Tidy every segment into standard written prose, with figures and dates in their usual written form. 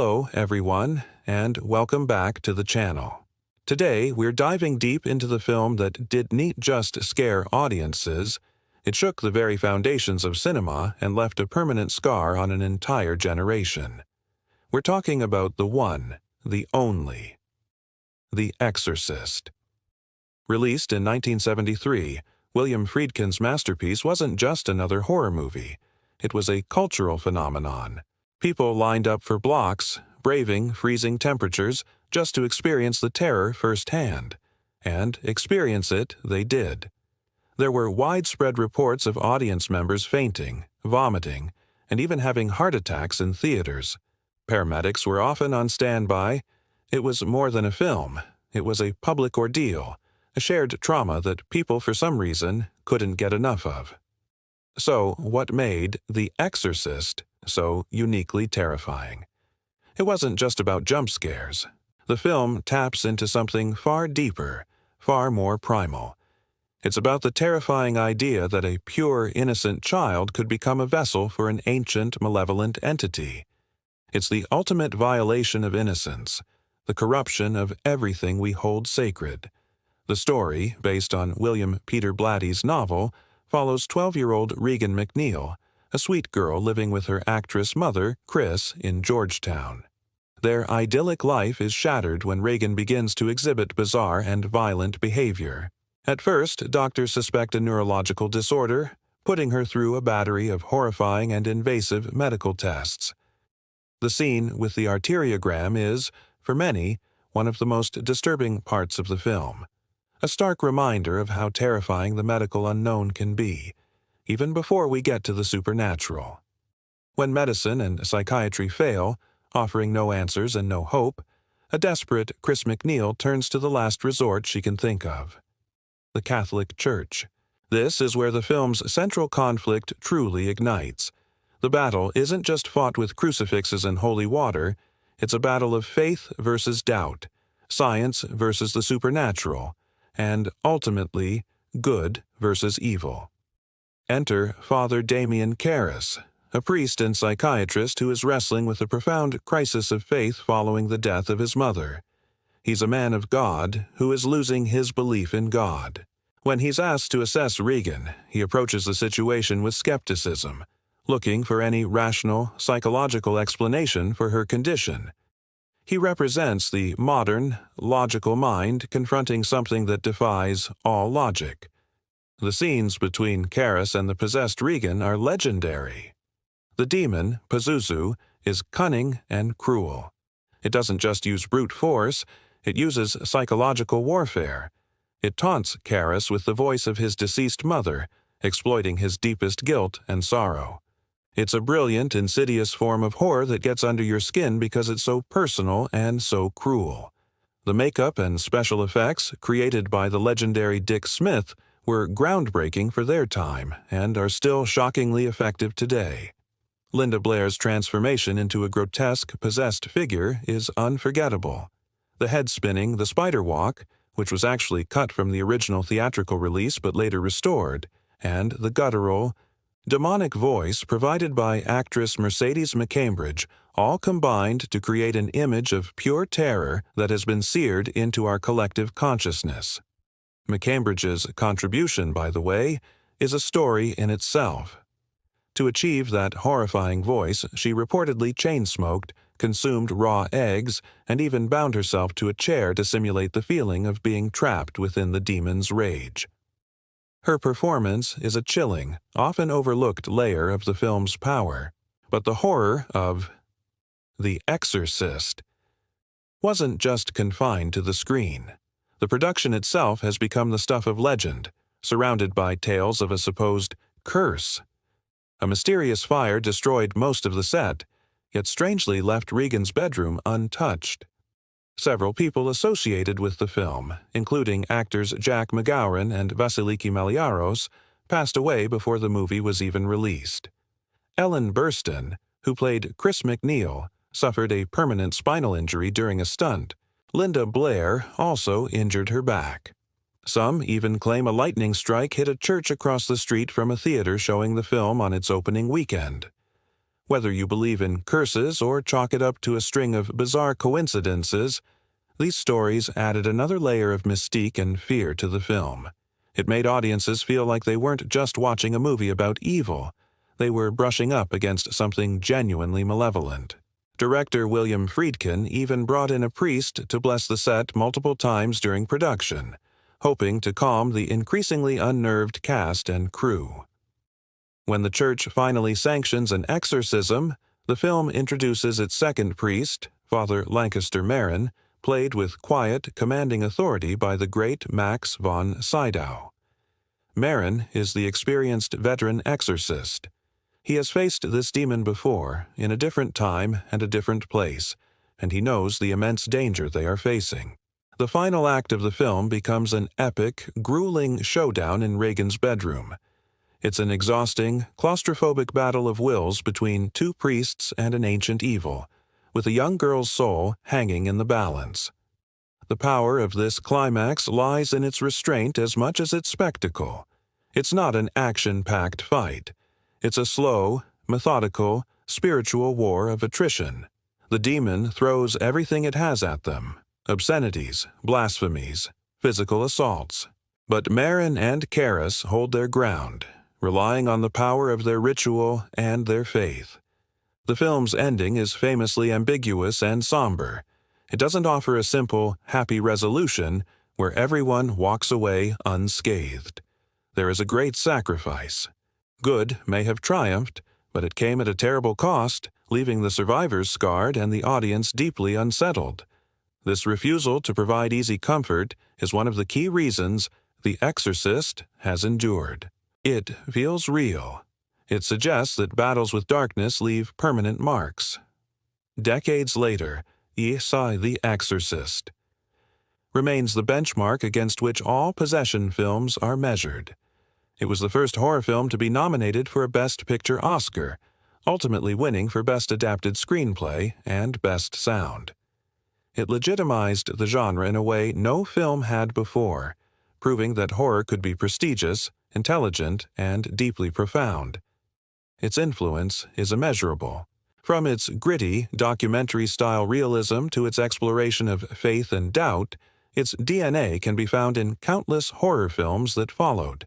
Hello, everyone, and welcome back to the channel. Today, we're diving deep into the film that didn't just scare audiences, it shook the very foundations of cinema and left a permanent scar on an entire generation. We're talking about the one, the only, The Exorcist. Released in 1973, William Friedkin's masterpiece wasn't just another horror movie. It was a cultural phenomenon. People lined up for blocks, braving freezing temperatures just to experience the terror firsthand. And experience it they did. There were widespread reports of audience members fainting, vomiting, and even having heart attacks in theaters. Paramedics were often on standby. It was more than a film. It was a public ordeal, a shared trauma that people for some reason couldn't get enough of. So, what made The Exorcist so uniquely terrifying? It wasn't just about jump scares. The film taps into something far deeper, far more primal. It's about the terrifying idea that a pure, innocent child could become a vessel for an ancient, malevolent entity. It's the ultimate violation of innocence, the corruption of everything we hold sacred. The story, based on William Peter Blatty's novel, follows 12-year-old Regan McNeil, a sweet girl living with her actress mother, Chris, in Georgetown. Their idyllic life is shattered when Regan begins to exhibit bizarre and violent behavior. At first, doctors suspect a neurological disorder, putting her through a battery of horrifying and invasive medical tests. The scene with the arteriogram is, for many, one of the most disturbing parts of the film. A stark reminder of how terrifying the medical unknown can be, even before we get to the supernatural. When medicine and psychiatry fail, offering no answers and no hope, a desperate Chris McNeil turns to the last resort she can think of: the Catholic Church. This is where the film's central conflict truly ignites. The battle isn't just fought with crucifixes and holy water, it's a battle of faith versus doubt, science versus the supernatural, and, ultimately, good versus evil. Enter Father Damien Karras, a priest and psychiatrist who is wrestling with a profound crisis of faith following the death of his mother. He's a man of God who is losing his belief in God. When he's asked to assess Regan, he approaches the situation with skepticism, looking for any rational, psychological explanation for her condition. He represents the modern, logical mind confronting something that defies all logic. The scenes between Karras and the possessed Regan are legendary. The demon, Pazuzu, is cunning and cruel. It doesn't just use brute force, it uses psychological warfare. It taunts Karras with the voice of his deceased mother, exploiting his deepest guilt and sorrow. It's a brilliant, insidious form of horror that gets under your skin because it's so personal and so cruel. The makeup and special effects, created by the legendary Dick Smith, were groundbreaking for their time and are still shockingly effective today. Linda Blair's transformation into a grotesque, possessed figure is unforgettable. The head-spinning, the spider walk, which was actually cut from the original theatrical release but later restored, and the guttural, demonic voice provided by actress Mercedes McCambridge all combined to create an image of pure terror that has been seared into our collective consciousness. McCambridge's contribution, by the way, is a story in itself. To achieve that horrifying voice, she reportedly chain-smoked, consumed raw eggs, and even bound herself to a chair to simulate the feeling of being trapped within the demon's rage. Her performance is a chilling, often overlooked layer of the film's power, but the horror of The Exorcist wasn't just confined to the screen. The production itself has become the stuff of legend, surrounded by tales of a supposed curse. A mysterious fire destroyed most of the set, yet strangely left Regan's bedroom untouched. Several people associated with the film, including actors Jack McGowan and Vasiliki Meliaros, passed away before the movie was even released. Ellen Burstyn, who played Chris McNeil, suffered a permanent spinal injury during a stunt. Linda Blair also injured her back. Some even claim a lightning strike hit a church across the street from a theater showing the film on its opening weekend. Whether you believe in curses or chalk it up to a string of bizarre coincidences, these stories added another layer of mystique and fear to the film. It made audiences feel like they weren't just watching a movie about evil, they were brushing up against something genuinely malevolent. Director William Friedkin even brought in a priest to bless the set multiple times during production, hoping to calm the increasingly unnerved cast and crew. When the church finally sanctions an exorcism, the film introduces its second priest, Father Lancaster Marin, played with quiet, commanding authority by the great Max von Sydow. Marin is the experienced veteran exorcist. He has faced this demon before, in a different time and a different place, and he knows the immense danger they are facing. The final act of the film becomes an epic, grueling showdown in Regan's bedroom. It's an exhausting, claustrophobic battle of wills between two priests and an ancient evil, with a young girl's soul hanging in the balance. The power of this climax lies in its restraint as much as its spectacle. It's not an action-packed fight. It's a slow, methodical, spiritual war of attrition. The demon throws everything it has at them: obscenities, blasphemies, physical assaults. But Marin and Karras hold their ground, relying on the power of their ritual and their faith. The film's ending is famously ambiguous and somber. It doesn't offer a simple, happy resolution where everyone walks away unscathed. There is a great sacrifice. Good may have triumphed, but it came at a terrible cost, leaving the survivors scarred and the audience deeply unsettled. This refusal to provide easy comfort is one of the key reasons The Exorcist has endured. It feels real. It suggests that battles with darkness leave permanent marks. Decades later, The Exorcist remains the benchmark against which all possession films are measured. It was the first horror film to be nominated for a Best Picture Oscar, ultimately winning for Best Adapted Screenplay and Best Sound. It legitimized the genre in a way no film had before, proving that horror could be prestigious, intelligent, and deeply profound. Its influence is immeasurable. From its gritty, documentary-style realism to its exploration of faith and doubt, its DNA can be found in countless horror films that followed.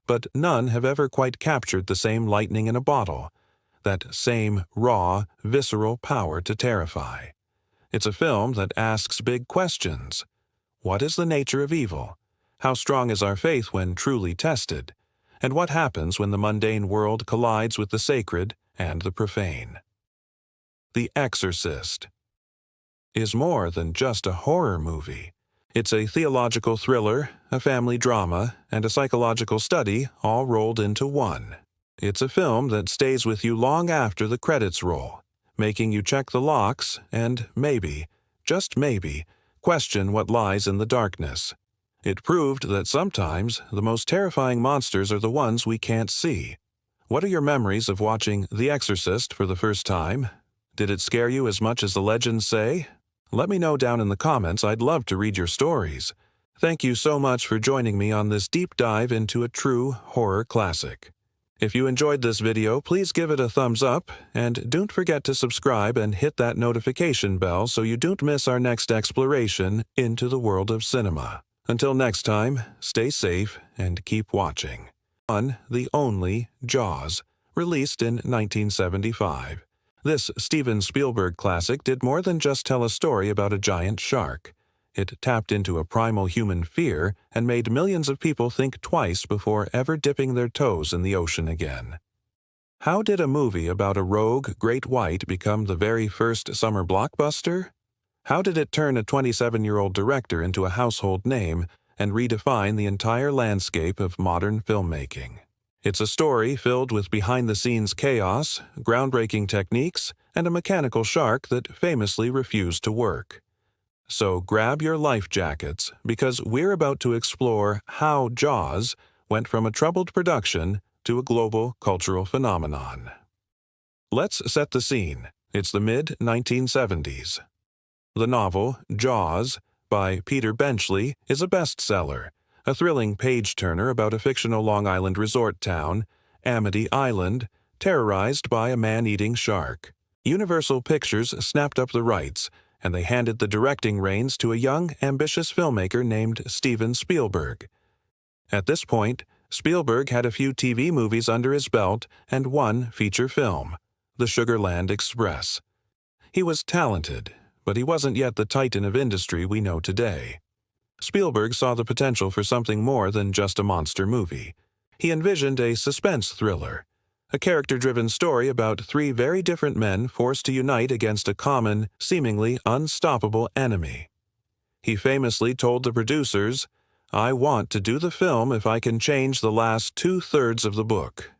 But none have ever quite captured the same lightning in a bottle, that same raw, visceral power to terrify. It's a film that asks big questions. What is the nature of evil? How strong is our faith when truly tested? And what happens when the mundane world collides with the sacred and the profane? The Exorcist is more than just a horror movie. It's a theological thriller, a family drama, and a psychological study all rolled into one. It's a film that stays with you long after the credits roll, making you check the locks and maybe, just maybe, question what lies in the darkness. It proved that sometimes the most terrifying monsters are the ones we can't see. What are your memories of watching The Exorcist for the first time? Did it scare you as much as the legends say? Let me know down in the comments. I'd love to read your stories. Thank you so much for joining me on this deep dive into a true horror classic. If you enjoyed this video, please give it a thumbs up, and don't forget to subscribe and hit that notification bell so you don't miss our next exploration into the world of cinema. Until next time, stay safe and keep watching. On The Only Jaws, released in 1975. This Steven Spielberg classic did more than just tell a story about a giant shark. It tapped into a primal human fear and made millions of people think twice before ever dipping their toes in the ocean again. How did a movie about a rogue great white become the very first summer blockbuster? How did it turn a 27-year-old director into a household name and redefine the entire landscape of modern filmmaking? It's a story filled with behind-the-scenes chaos, groundbreaking techniques, and a mechanical shark that famously refused to work. So grab your life jackets, because we're about to explore how Jaws went from a troubled production to a global cultural phenomenon. Let's set the scene. It's the mid-1970s. The novel, Jaws, by Peter Benchley, is a bestseller, a thrilling page-turner about a fictional Long Island resort town, Amity Island, terrorized by a man-eating shark. Universal Pictures snapped up the rights, and they handed the directing reins to a young, ambitious filmmaker named Steven Spielberg. At this point, Spielberg had a few TV movies under his belt and one feature film, The Sugar Land Express. He was talented, but he wasn't yet the titan of industry we know today. Spielberg saw the potential for something more than just a monster movie. He envisioned a suspense thriller, a character-driven story about three very different men forced to unite against a common, seemingly unstoppable enemy. He famously told the producers, "I want to do the film if I can change the last 2/3 of the book."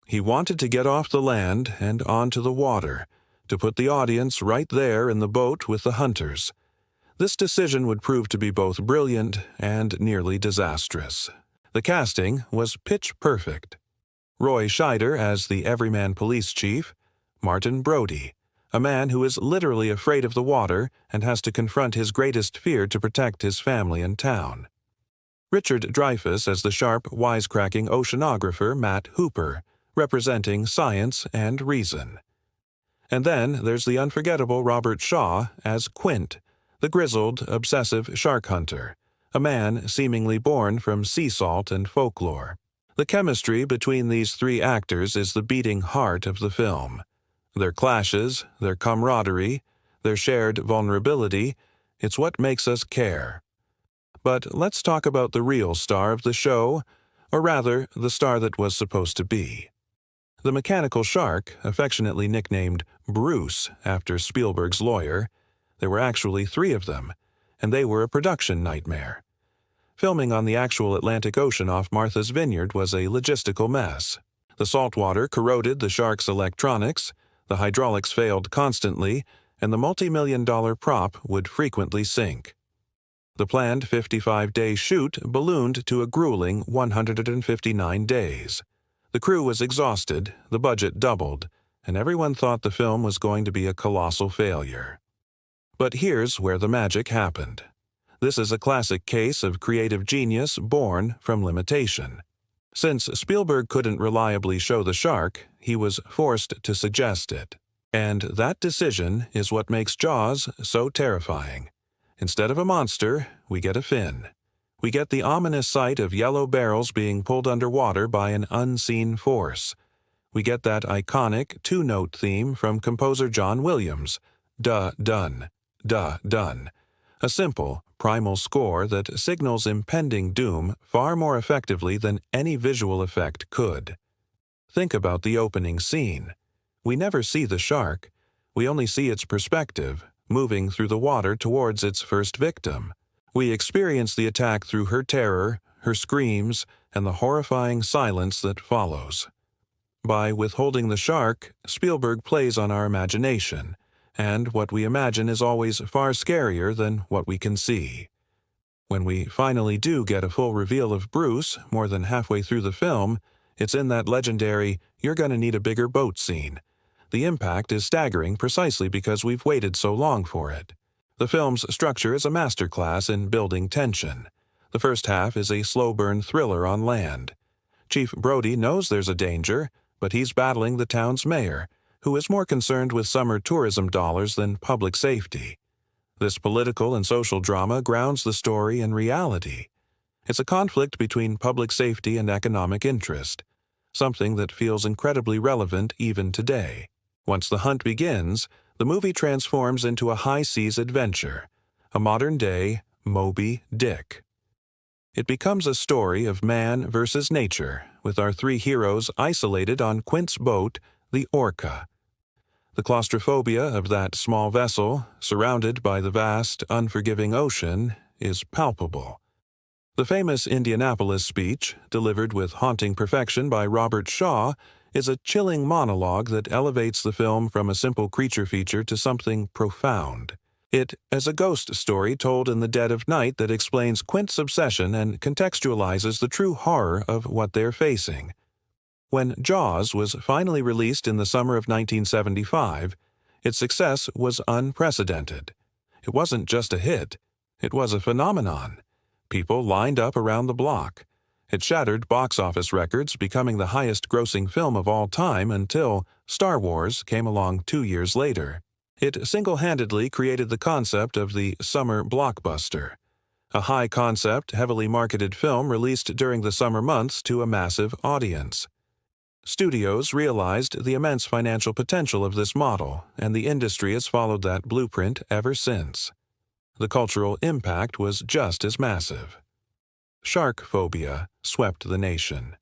He wanted to get off the land and onto the water, to put the audience right there in the boat with the hunters. This decision would prove to be both brilliant and nearly disastrous. The casting was pitch perfect. Roy Scheider as the everyman police chief, Martin Brody, a man who is literally afraid of the water and has to confront his greatest fear to protect his family and town. Richard Dreyfuss as the sharp, wisecracking oceanographer Matt Hooper, representing science and reason. And then there's the unforgettable Robert Shaw as Quint, the grizzled, obsessive shark hunter, a man seemingly born from sea salt and folklore. The chemistry between these three actors is the beating heart of the film. Their clashes, their camaraderie, their shared vulnerability, it's what makes us care. But let's talk about the real star of the show, or rather, the star that was supposed to be. The mechanical shark, affectionately nicknamed Bruce after Spielberg's lawyer, there were actually 3 of them, and they were a production nightmare. Filming on the actual Atlantic Ocean off Martha's Vineyard was a logistical mess. The saltwater corroded the shark's electronics, the hydraulics failed constantly, and the multi-million-dollar prop would frequently sink. The planned 55-day shoot ballooned to a grueling 159 days. The crew was exhausted, the budget doubled, and everyone thought the film was going to be a colossal failure. But here's where the magic happened. This is a classic case of creative genius born from limitation. Since Spielberg couldn't reliably show the shark, he was forced to suggest it. And that decision is what makes Jaws so terrifying. Instead of a monster, we get a fin. We get the ominous sight of yellow barrels being pulled underwater by an unseen force. We get that iconic 2-note theme from composer John Williams, "Duh, done, duh, done." A simple, primal score that signals impending doom far more effectively than any visual effect could. Think about the opening scene. We never see the shark. We only see its perspective, moving through the water towards its first victim. We experience the attack through her terror, her screams, and the horrifying silence that follows. By withholding the shark, Spielberg plays on our imagination, and what we imagine is always far scarier than what we can see. When we finally do get a full reveal of Bruce, more than halfway through the film, it's in that legendary "you're gonna need a bigger boat" scene. The impact is staggering precisely because we've waited so long for it. The film's structure is a masterclass in building tension. The first half is a slow-burn thriller on land. Chief Brody knows there's a danger, but he's battling the town's mayor, who is more concerned with summer tourism dollars than public safety. This political and social drama grounds the story in reality. It's a conflict between public safety and economic interest, something that feels incredibly relevant even today. Once the hunt begins, the movie transforms into a high-seas adventure, a modern-day Moby Dick. It becomes a story of man versus nature, with our 3 heroes isolated on Quint's boat, the Orca. The claustrophobia of that small vessel, surrounded by the vast, unforgiving ocean, is palpable. The famous Indianapolis speech, delivered with haunting perfection by Robert Shaw, is a chilling monologue that elevates the film from a simple creature feature to something profound. It is a ghost story told in the dead of night that explains Quint's obsession and contextualizes the true horror of what they're facing. When Jaws was finally released in the summer of 1975, its success was unprecedented. It wasn't just a hit, it was a phenomenon. People lined up around the block. It shattered box office records, becoming the highest-grossing film of all time until Star Wars came along 2 years later. It single-handedly created the concept of the summer blockbuster, a high-concept, heavily marketed film released during the summer months to a massive audience. Studios realized the immense financial potential of this model, and the industry has followed that blueprint ever since. The cultural impact was just as massive. Shark phobia swept the nation.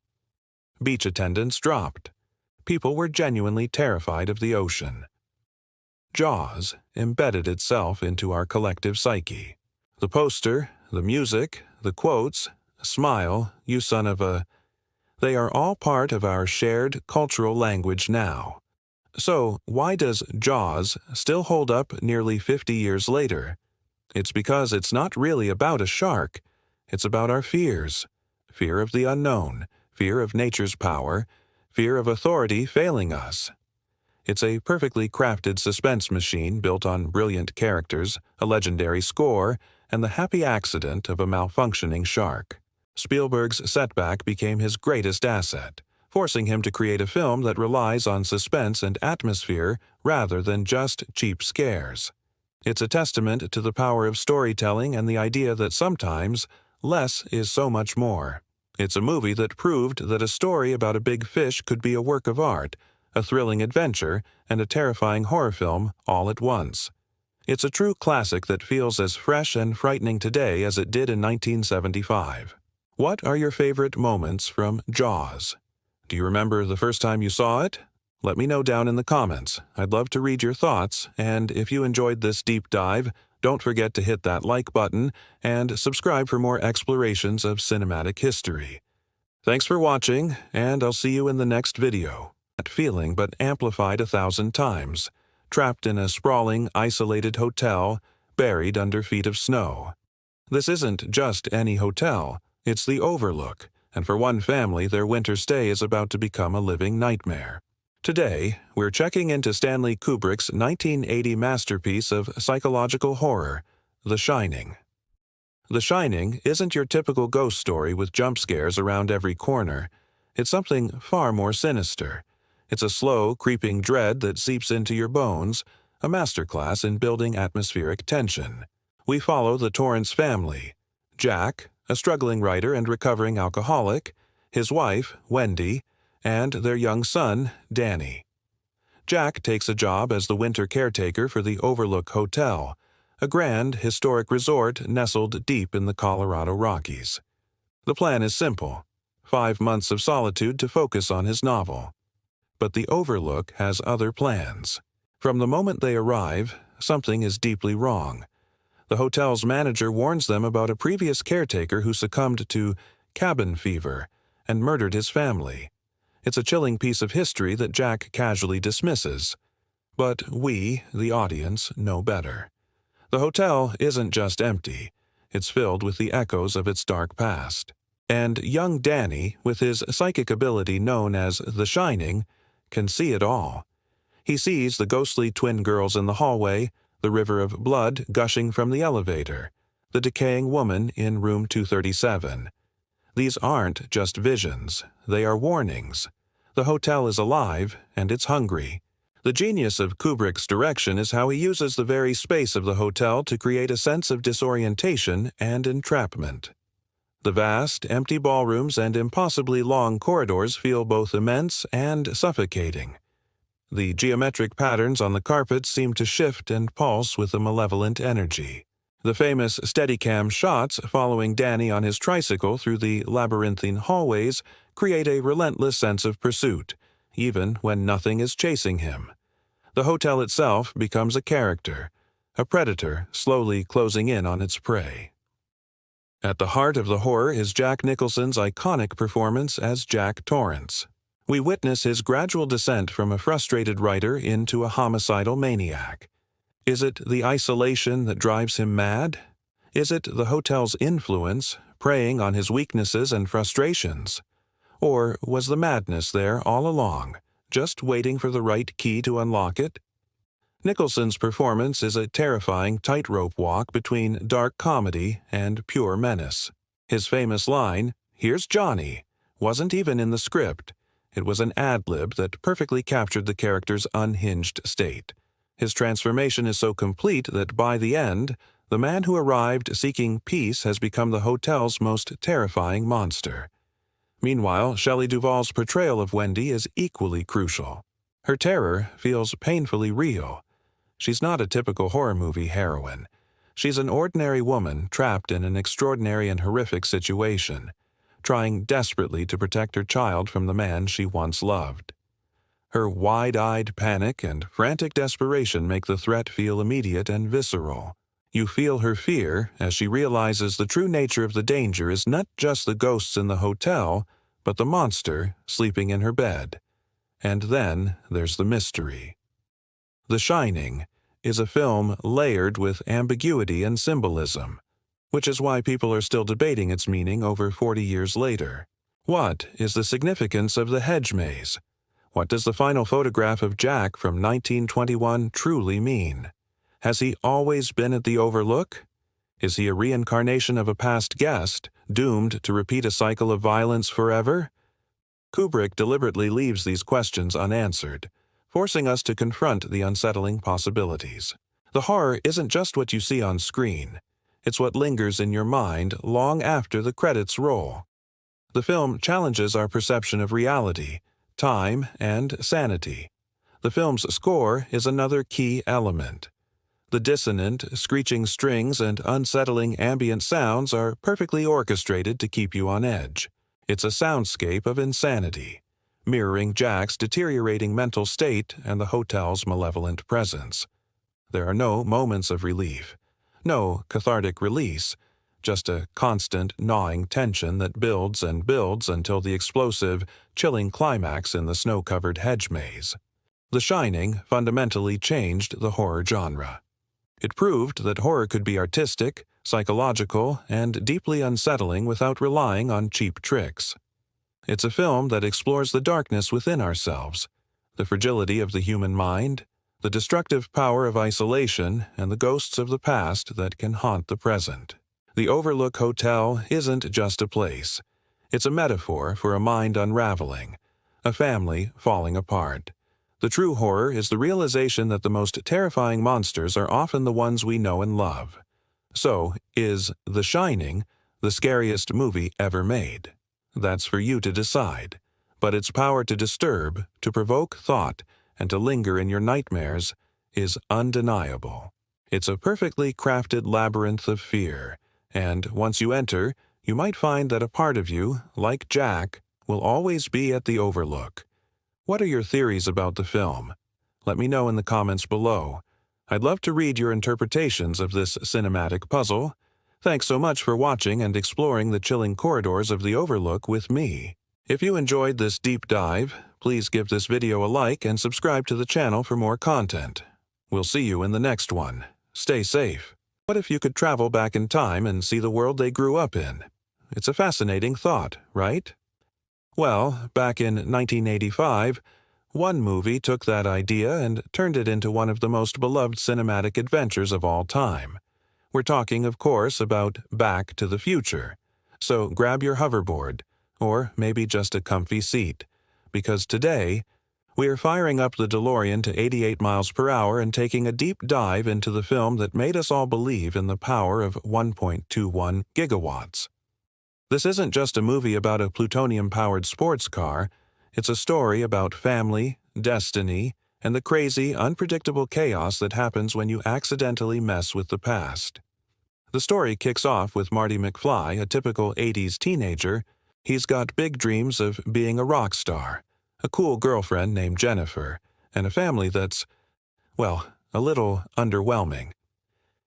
Beach attendance dropped. People were genuinely terrified of the ocean. Jaws embedded itself into our collective psyche. The poster, the music, the quotes, "Smile, you son of a..." They are all part of our shared cultural language now. So, why does Jaws still hold up nearly 50 years later? It's because it's not really about a shark. It's about our fears. Fear of the unknown, fear of nature's power, fear of authority failing us. It's a perfectly crafted suspense machine built on brilliant characters, a legendary score, and the happy accident of a malfunctioning shark. Spielberg's setback became his greatest asset, forcing him to create a film that relies on suspense and atmosphere rather than just cheap scares. It's a testament to the power of storytelling and the idea that sometimes less is so much more. It's a movie that proved that a story about a big fish could be a work of art, a thrilling adventure, and a terrifying horror film all at once. It's a true classic that feels as fresh and frightening today as it did in 1975. What are your favorite moments from Jaws? Do you remember the first time you saw it? Let me know down in the comments. I'd love to read your thoughts, and if you enjoyed this deep dive, don't forget to hit that like button and subscribe for more explorations of cinematic history. Thanks for watching, and I'll see you in the next video. That feeling but amplified 1,000 times, trapped in a sprawling, isolated hotel, buried under feet of snow. This isn't just any hotel, it's the Overlook, and for one family their winter stay is about to become a living nightmare. Today, we're checking into Stanley Kubrick's 1980 masterpiece of psychological horror, The Shining. The Shining isn't your typical ghost story with jump scares around every corner. It's something far more sinister. It's a slow, creeping dread that seeps into your bones, a masterclass in building atmospheric tension. We follow the Torrance family: Jack, a struggling writer and recovering alcoholic, his wife, Wendy, and their young son, Danny. Jack takes a job as the winter caretaker for the Overlook Hotel, a grand, historic resort nestled deep in the Colorado Rockies. The plan is simple: 5 months of solitude to focus on his novel. But the Overlook has other plans. From the moment they arrive, something is deeply wrong. The hotel's manager warns them about a previous caretaker who succumbed to cabin fever and murdered his family. It's a chilling piece of history that Jack casually dismisses. But we, the audience, know better. The hotel isn't just empty. It's filled with the echoes of its dark past. And young Danny, with his psychic ability known as The Shining, can see it all. He sees the ghostly twin girls in the hallway, the river of blood gushing from the elevator, the decaying woman in room 237. These aren't just visions, they are warnings. The hotel is alive, and it's hungry. The genius of Kubrick's direction is how he uses the very space of the hotel to create a sense of disorientation and entrapment. The vast, empty ballrooms and impossibly long corridors feel both immense and suffocating. The geometric patterns on the carpet seem to shift and pulse with a malevolent energy. The famous Steadicam shots following Danny on his tricycle through the labyrinthine hallways create a relentless sense of pursuit, even when nothing is chasing him. The hotel itself becomes a character, a predator slowly closing in on its prey. At the heart of the horror is Jack Nicholson's iconic performance as Jack Torrance. We witness his gradual descent from a frustrated writer into a homicidal maniac. Is it the isolation that drives him mad? Is it the hotel's influence, preying on his weaknesses and frustrations? Or was the madness there all along, just waiting for the right key to unlock it? Nicholson's performance is a terrifying tightrope walk between dark comedy and pure menace. His famous line, "Here's Johnny" wasn't even in the script. It was an ad-lib that perfectly captured the character's unhinged state. His transformation is so complete that by the end, the man who arrived seeking peace has become the hotel's most terrifying monster. Meanwhile, Shelley Duvall's portrayal of Wendy is equally crucial. Her terror feels painfully real. She's not a typical horror movie heroine. She's an ordinary woman trapped in an extraordinary and horrific situation, trying desperately to protect her child from the man she once loved. Her wide-eyed panic and frantic desperation make the threat feel immediate and visceral. You feel her fear as she realizes the true nature of the danger is not just the ghosts in the hotel, but the monster sleeping in her bed. And then there's the mystery. The Shining is a film layered with ambiguity and symbolism, which is why people are still debating its meaning over 40 years later. What is the significance of the hedge maze? What does the final photograph of Jack from 1921 truly mean? Has he always been at the Overlook? Is he a reincarnation of a past guest, doomed to repeat a cycle of violence forever? Kubrick deliberately leaves these questions unanswered, forcing us to confront the unsettling possibilities. The horror isn't just what you see on screen. It's what lingers in your mind long after the credits roll. The film challenges our perception of reality, time, and sanity. The film's score is another key element. The dissonant, screeching strings and unsettling ambient sounds are perfectly orchestrated to keep you on edge. It's a soundscape of insanity, mirroring Jack's deteriorating mental state and the hotel's malevolent presence. There are no moments of relief, no cathartic release, just a constant, gnawing tension that builds and builds until the explosive, chilling climax in the snow-covered hedge maze. The Shining fundamentally changed the horror genre. It proved that horror could be artistic, psychological, and deeply unsettling without relying on cheap tricks. It's a film that explores the darkness within ourselves, the fragility of the human mind, the destructive power of isolation, and the ghosts of the past that can haunt the present. The Overlook Hotel isn't just a place. It's a metaphor for a mind unraveling, a family falling apart. The true horror is the realization that the most terrifying monsters are often the ones we know and love. So, is The Shining the scariest movie ever made? That's for you to decide. But its power to disturb, to provoke thought, and to linger in your nightmares is undeniable. It's a perfectly crafted labyrinth of fear, and once you enter, you might find that a part of you, like Jack, will always be at the Overlook. What are your theories about the film? Let me know in the comments below. I'd love to read your interpretations of this cinematic puzzle. Thanks so much for watching and exploring the chilling corridors of the Overlook with me. If you enjoyed this deep dive, please give this video a like and subscribe to the channel for more content. We'll see you in the next one. Stay safe. What if you could travel back in time and see the world they grew up in? It's a fascinating thought, right? Well, back in 1985, one movie took that idea and turned it into one of the most beloved cinematic adventures of all time. We're talking, of course, about Back to the Future. So grab your hoverboard, or maybe just a comfy seat, because today, we are firing up the DeLorean to 88 miles per hour and taking a deep dive into the film that made us all believe in the power of 1.21 gigawatts. This isn't just a movie about a plutonium-powered sports car. It's a story about family, destiny, and the crazy, unpredictable chaos that happens when you accidentally mess with the past. The story kicks off with Marty McFly, a typical 80s teenager. He's got big dreams of being a rock star, a cool girlfriend named Jennifer, and a family that's, well, a little underwhelming.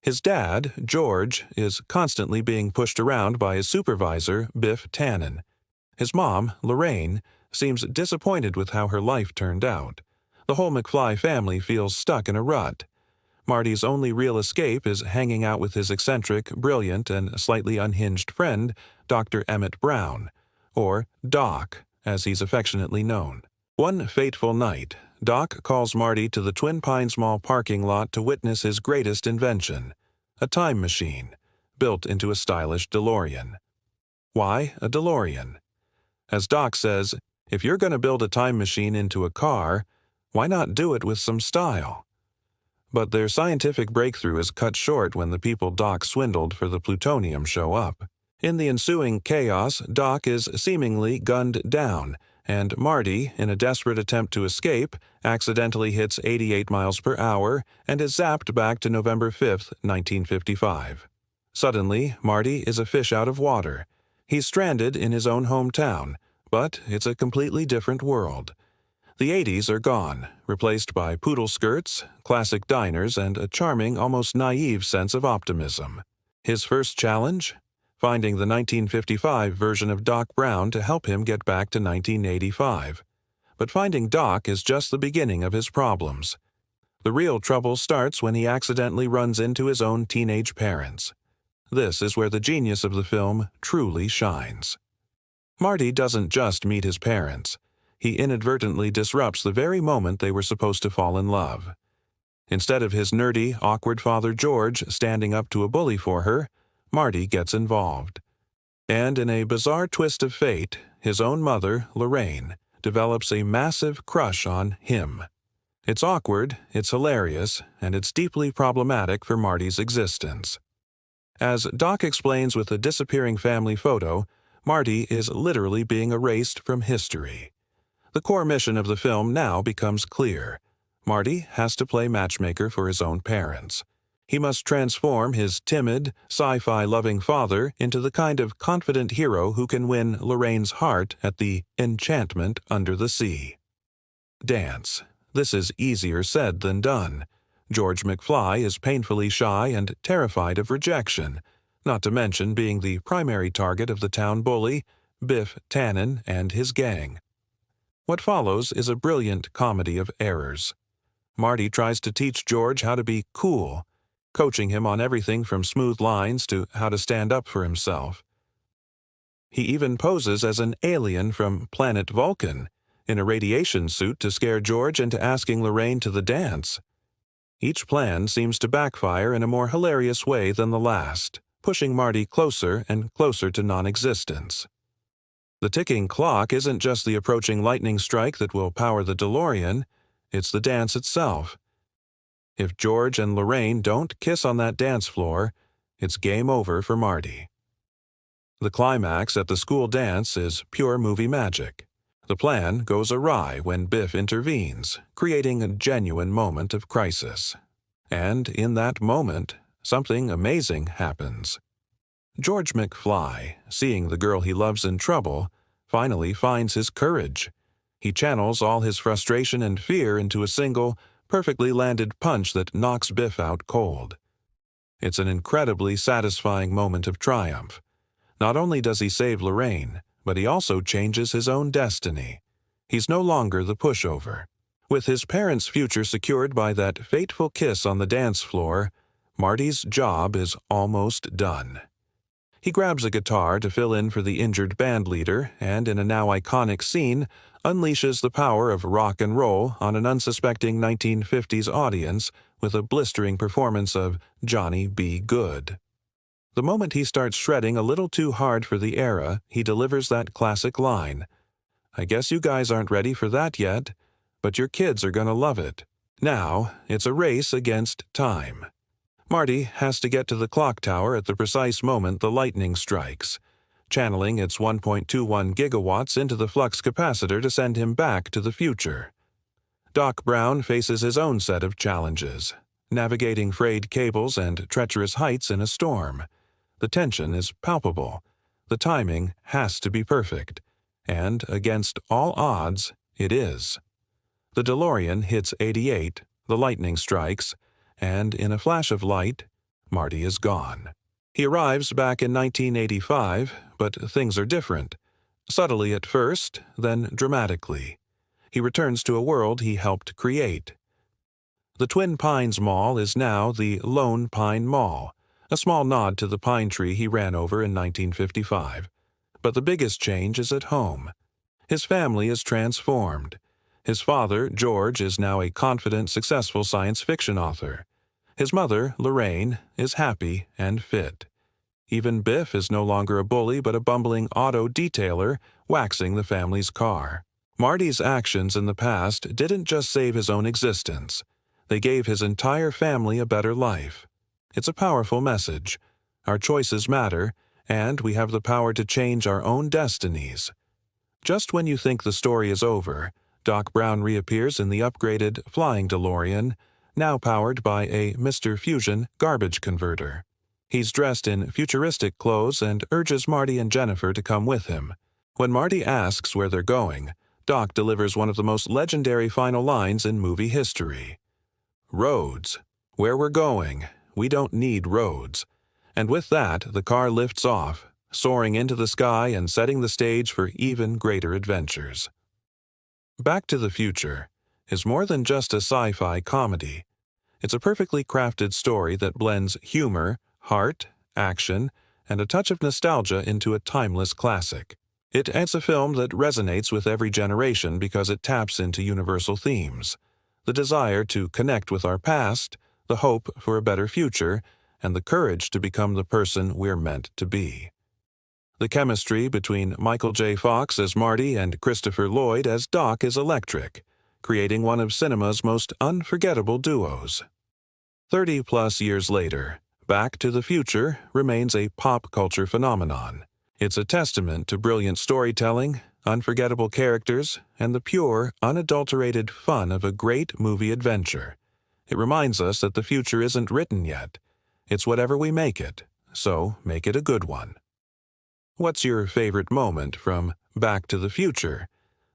His dad, George, is constantly being pushed around by his supervisor, Biff Tannen. His mom, Lorraine, seems disappointed with how her life turned out. The whole McFly family feels stuck in a rut. Marty's only real escape is hanging out with his eccentric, brilliant, and slightly unhinged friend, Dr. Emmett Brown, or Doc, as he's affectionately known. One fateful night, Doc calls Marty to the Twin Pines Mall parking lot to witness his greatest invention, a time machine, built into a stylish DeLorean. Why a DeLorean? As Doc says, if you're going to build a time machine into a car, why not do it with some style? But their scientific breakthrough is cut short when the people Doc swindled for the plutonium show up. In the ensuing chaos, Doc is seemingly gunned down, and Marty, in a desperate attempt to escape, accidentally hits 88 miles per hour and is zapped back to November 5, 1955. Suddenly, Marty is a fish out of water. He's stranded in his own hometown, but it's a completely different world. The 80s are gone, replaced by poodle skirts, classic diners, and a charming, almost naive sense of optimism. His first challenge? Finding the 1955 version of Doc Brown to help him get back to 1985. But finding Doc is just the beginning of his problems. The real trouble starts when he accidentally runs into his own teenage parents. This is where the genius of the film truly shines. Marty doesn't just meet his parents. He inadvertently disrupts the very moment they were supposed to fall in love. Instead of his nerdy, awkward father George standing up to a bully for her, Marty gets involved. And in a bizarre twist of fate, his own mother, Lorraine, develops a massive crush on him. It's awkward, it's hilarious, and it's deeply problematic for Marty's existence. As Doc explains with a disappearing family photo, Marty is literally being erased from history. The core mission of the film now becomes clear. Marty has to play matchmaker for his own parents. He must transform his timid, sci-fi loving father into the kind of confident hero who can win Lorraine's heart at the enchantment under the sea. Dance. This is easier said than done. George McFly is painfully shy and terrified of rejection, not to mention being the primary target of the town bully, Biff Tannen, and his gang. What follows is a brilliant comedy of errors. Marty tries to teach George how to be cool, coaching him on everything from smooth lines to how to stand up for himself. He even poses as an alien from planet Vulcan, in a radiation suit to scare George into asking Lorraine to the dance. Each plan seems to backfire in a more hilarious way than the last, pushing Marty closer and closer to non-existence. The ticking clock isn't just the approaching lightning strike that will power the DeLorean, it's the dance itself. If George and Lorraine don't kiss on that dance floor, it's game over for Marty. The climax at the school dance is pure movie magic. The plan goes awry when Biff intervenes, creating a genuine moment of crisis. And in that moment, something amazing happens. George McFly, seeing the girl he loves in trouble, finally finds his courage. He channels all his frustration and fear into a single, perfectly landed punch that knocks Biff out cold. It's an incredibly satisfying moment of triumph. Not only does he save Lorraine, but he also changes his own destiny. He's no longer the pushover. With his parents' future secured by that fateful kiss on the dance floor, Marty's job is almost done. He grabs a guitar to fill in for the injured band leader and, in a now iconic scene, unleashes the power of rock and roll on an unsuspecting 1950s audience with a blistering performance of Johnny B. Good. The moment he starts shredding a little too hard for the era, he delivers that classic line, "I guess you guys aren't ready for that yet, but your kids are gonna love it." Now, it's a race against time. Marty has to get to the clock tower at the precise moment the lightning strikes, channeling its 1.21 gigawatts into the flux capacitor to send him back to the future. Doc Brown faces his own set of challenges, navigating frayed cables and treacherous heights in a storm. The tension is palpable. The timing has to be perfect. And, against all odds, it is. The DeLorean hits 88, the lightning strikes, and in a flash of light, Marty is gone. He arrives back in 1985, but things are different. Subtly at first, then dramatically. He returns to a world he helped create. The Twin Pines Mall is now the Lone Pine Mall, a small nod to the pine tree he ran over in 1955. But the biggest change is at home. His family is transformed. His father, George, is now a confident, successful science fiction author. His mother, Lorraine, is happy and fit. Even Biff is no longer a bully but a bumbling auto detailer waxing the family's car. Marty's actions in the past didn't just save his own existence. They gave his entire family a better life. It's a powerful message. Our choices matter, and we have the power to change our own destinies. Just when you think the story is over, Doc Brown reappears in the upgraded flying DeLorean, now powered by a Mr. Fusion garbage converter. He's dressed in futuristic clothes and urges Marty and Jennifer to come with him. When Marty asks where they're going, Doc delivers one of the most legendary final lines in movie history. "Roads. Where we're going, we don't need roads." And with that, the car lifts off, soaring into the sky and setting the stage for even greater adventures. Back to the Future is more than just a sci-fi comedy. It's a perfectly crafted story that blends humor, heart, action, and a touch of nostalgia into a timeless classic. It's a film that resonates with every generation because it taps into universal themes: the desire to connect with our past, the hope for a better future, and the courage to become the person we're meant to be. The chemistry between Michael J. Fox as Marty and Christopher Lloyd as Doc is electric, creating one of cinema's most unforgettable duos. 30-plus years later, Back to the Future remains a pop culture phenomenon. It's a testament to brilliant storytelling, unforgettable characters, and the pure, unadulterated fun of a great movie adventure. It reminds us that the future isn't written yet. It's whatever we make it, so make it a good one. What's your favorite moment from Back to the Future?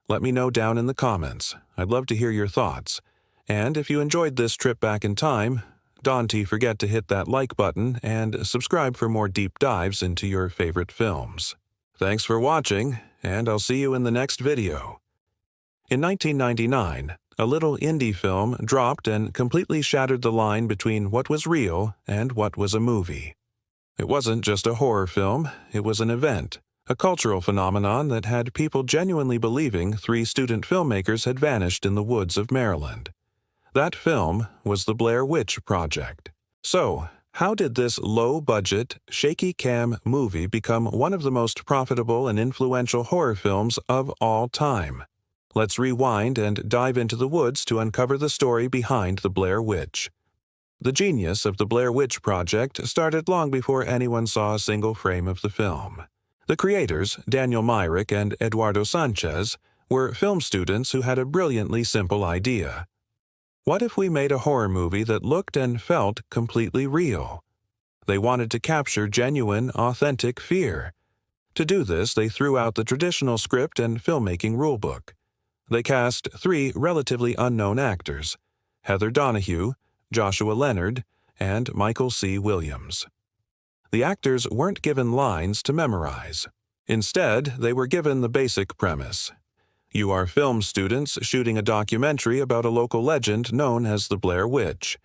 Let me know down in the comments. I'd love to hear your thoughts. And if you enjoyed this trip back in time, don't forget to hit that like button and subscribe for more deep dives into your favorite films. Thanks for watching, and I'll see you in the next video. In 1999, a little indie film dropped and completely shattered the line between what was real and what was a movie. It wasn't just a horror film, it was an event, a cultural phenomenon that had people genuinely believing 3 student filmmakers had vanished in the woods of Maryland. That film was the Blair Witch Project. So, how did this low-budget, shaky-cam movie become one of the most profitable and influential horror films of all time? Let's rewind and dive into the woods to uncover the story behind the Blair Witch. The genius of the Blair Witch Project started long before anyone saw a single frame of the film. The creators, Daniel Myrick and Eduardo Sanchez, were film students who had a brilliantly simple idea. What if we made a horror movie that looked and felt completely real? They wanted to capture genuine, authentic fear. To do this, they threw out the traditional script and filmmaking rulebook. They cast 3 relatively unknown actors: Heather Donahue, Joshua Leonard, and Michael C. Williams. The actors weren't given lines to memorize. Instead, they were given the basic premise. You are film students shooting a documentary about a local legend known as the Blair Witch.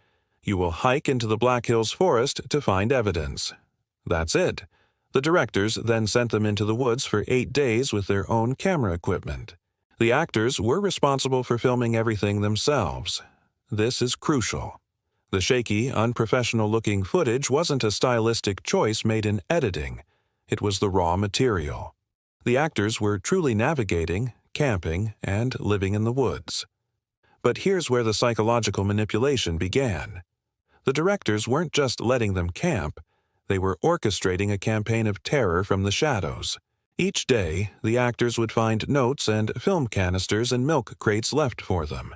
You will hike into the Black Hills Forest to find evidence. That's it. The directors then sent them into the woods for 8 days with their own camera equipment. The actors were responsible for filming everything themselves. This is crucial. The shaky, unprofessional-looking footage wasn't a stylistic choice made in editing. It was the raw material. The actors were truly navigating, camping, and living in the woods. But here's where the psychological manipulation began. The directors weren't just letting them camp, they were orchestrating a campaign of terror from the shadows. Each day, the actors would find notes and film canisters and milk crates left for them.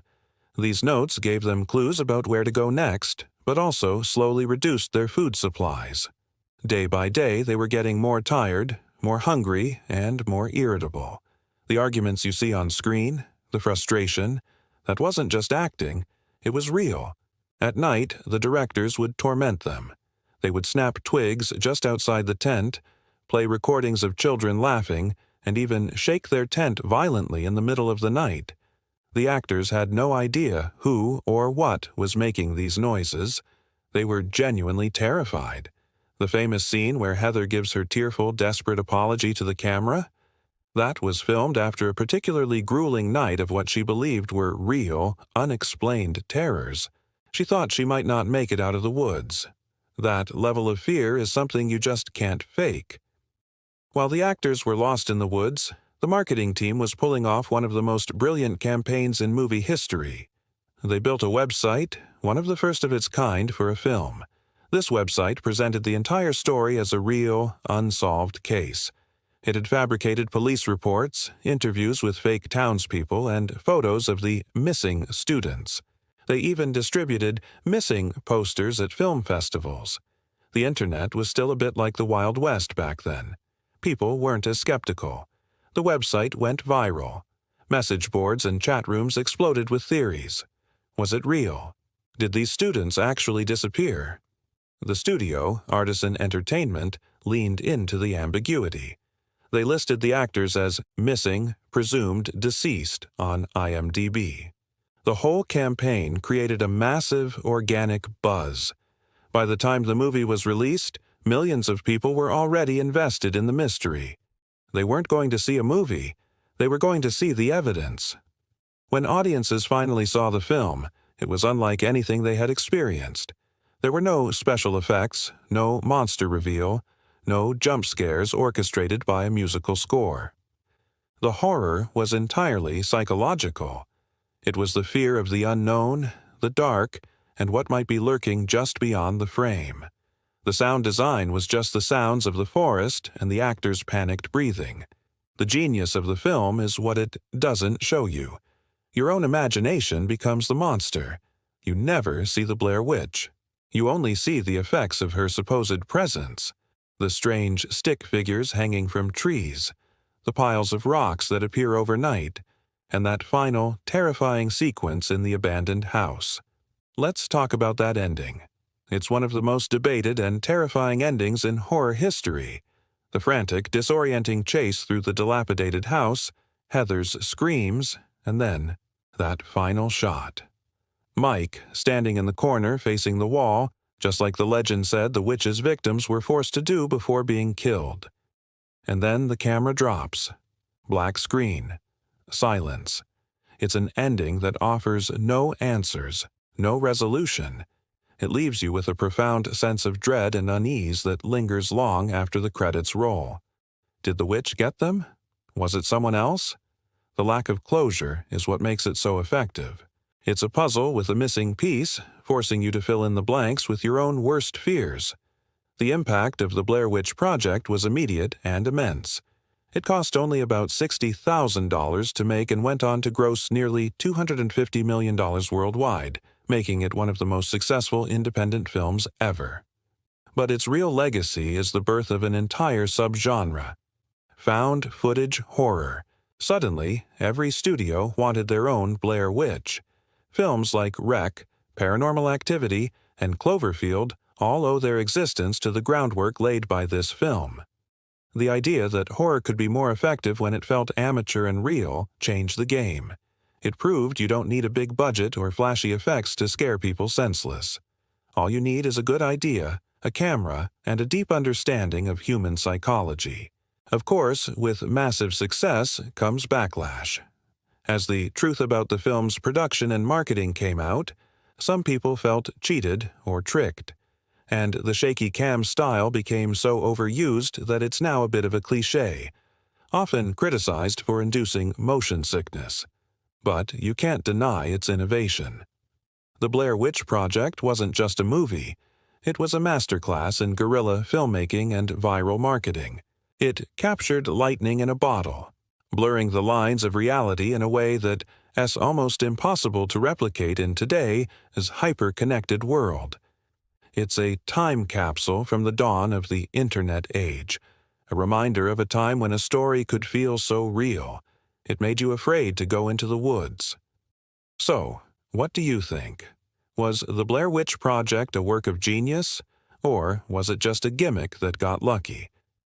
These notes gave them clues about where to go next, but also slowly reduced their food supplies. Day by day, they were getting more tired, more hungry, and more irritable. The arguments you see on screen, the frustration, that wasn't just acting, it was real. At night, the directors would torment them. They would snap twigs just outside the tent, play recordings of children laughing, and even shake their tent violently in the middle of the night. The actors had no idea who or what was making these noises. They were genuinely terrified. The famous scene where Heather gives her tearful, desperate apology to the camera? That was filmed after a particularly grueling night of what she believed were real, unexplained terrors. She thought she might not make it out of the woods. That level of fear is something you just can't fake. While the actors were lost in the woods, the marketing team was pulling off one of the most brilliant campaigns in movie history. They built a website, one of the first of its kind for a film. This website presented the entire story as a real, unsolved case. It had fabricated police reports, interviews with fake townspeople, and photos of the missing students. They even distributed missing posters at film festivals. The internet was still a bit like the Wild West back then. People weren't as skeptical. The website went viral. Message boards and chat rooms exploded with theories. Was it real? Did these students actually disappear? The studio, Artisan Entertainment, leaned into the ambiguity. They listed the actors as missing, presumed deceased on IMDb. The whole campaign created a massive organic buzz. By the time the movie was released, millions of people were already invested in the mystery. They weren't going to see a movie. They were going to see the evidence. When audiences finally saw the film, it was unlike anything they had experienced. There were no special effects, no monster reveal, no jump scares orchestrated by a musical score. The horror was entirely psychological. It was the fear of the unknown, the dark, and what might be lurking just beyond the frame. The sound design was just the sounds of the forest and the actors' panicked breathing. The genius of the film is what it doesn't show you. Your own imagination becomes the monster. You never see the Blair Witch. You only see the effects of her supposed presence. The strange stick figures hanging from trees, the piles of rocks that appear overnight, and that final, terrifying sequence in the abandoned house. Let's talk about that ending. It's one of the most debated and terrifying endings in horror history. The frantic, disorienting chase through the dilapidated house, Heather's screams, and then that final shot. Mike, standing in the corner facing the wall, just like the legend said the witch's victims were forced to do before being killed. And then the camera drops. Black screen. Silence. It's an ending that offers no answers, no resolution. It leaves you with a profound sense of dread and unease that lingers long after the credits roll. Did the witch get them? Was it someone else? The lack of closure is what makes it so effective. It's a puzzle with a missing piece, forcing you to fill in the blanks with your own worst fears. The impact of the Blair Witch Project was immediate and immense. It cost only about $60,000 to make and went on to gross nearly $250 million worldwide, making it one of the most successful independent films ever. But its real legacy is the birth of an entire subgenre: found footage horror. Suddenly, every studio wanted their own Blair Witch. Films like Wreck, Paranormal Activity, and Cloverfield all owe their existence to the groundwork laid by this film. The idea that horror could be more effective when it felt amateur and real changed the game. It proved you don't need a big budget or flashy effects to scare people senseless. All you need is a good idea, a camera, and a deep understanding of human psychology. Of course, with massive success comes backlash. As the truth about the film's production and marketing came out, some people felt cheated or tricked, and the shaky cam style became so overused that it's now a bit of a cliché, often criticized for inducing motion sickness. But you can't deny its innovation. The Blair Witch Project wasn't just a movie. It was a masterclass in guerrilla filmmaking and viral marketing. It captured lightning in a bottle, blurring the lines of reality in a way that's almost impossible to replicate in today's hyper-connected world. It's a time capsule from the dawn of the Internet age, a reminder of a time when a story could feel so real. It made you afraid to go into the woods. So, what do you think? Was the Blair Witch Project a work of genius, or was it just a gimmick that got lucky?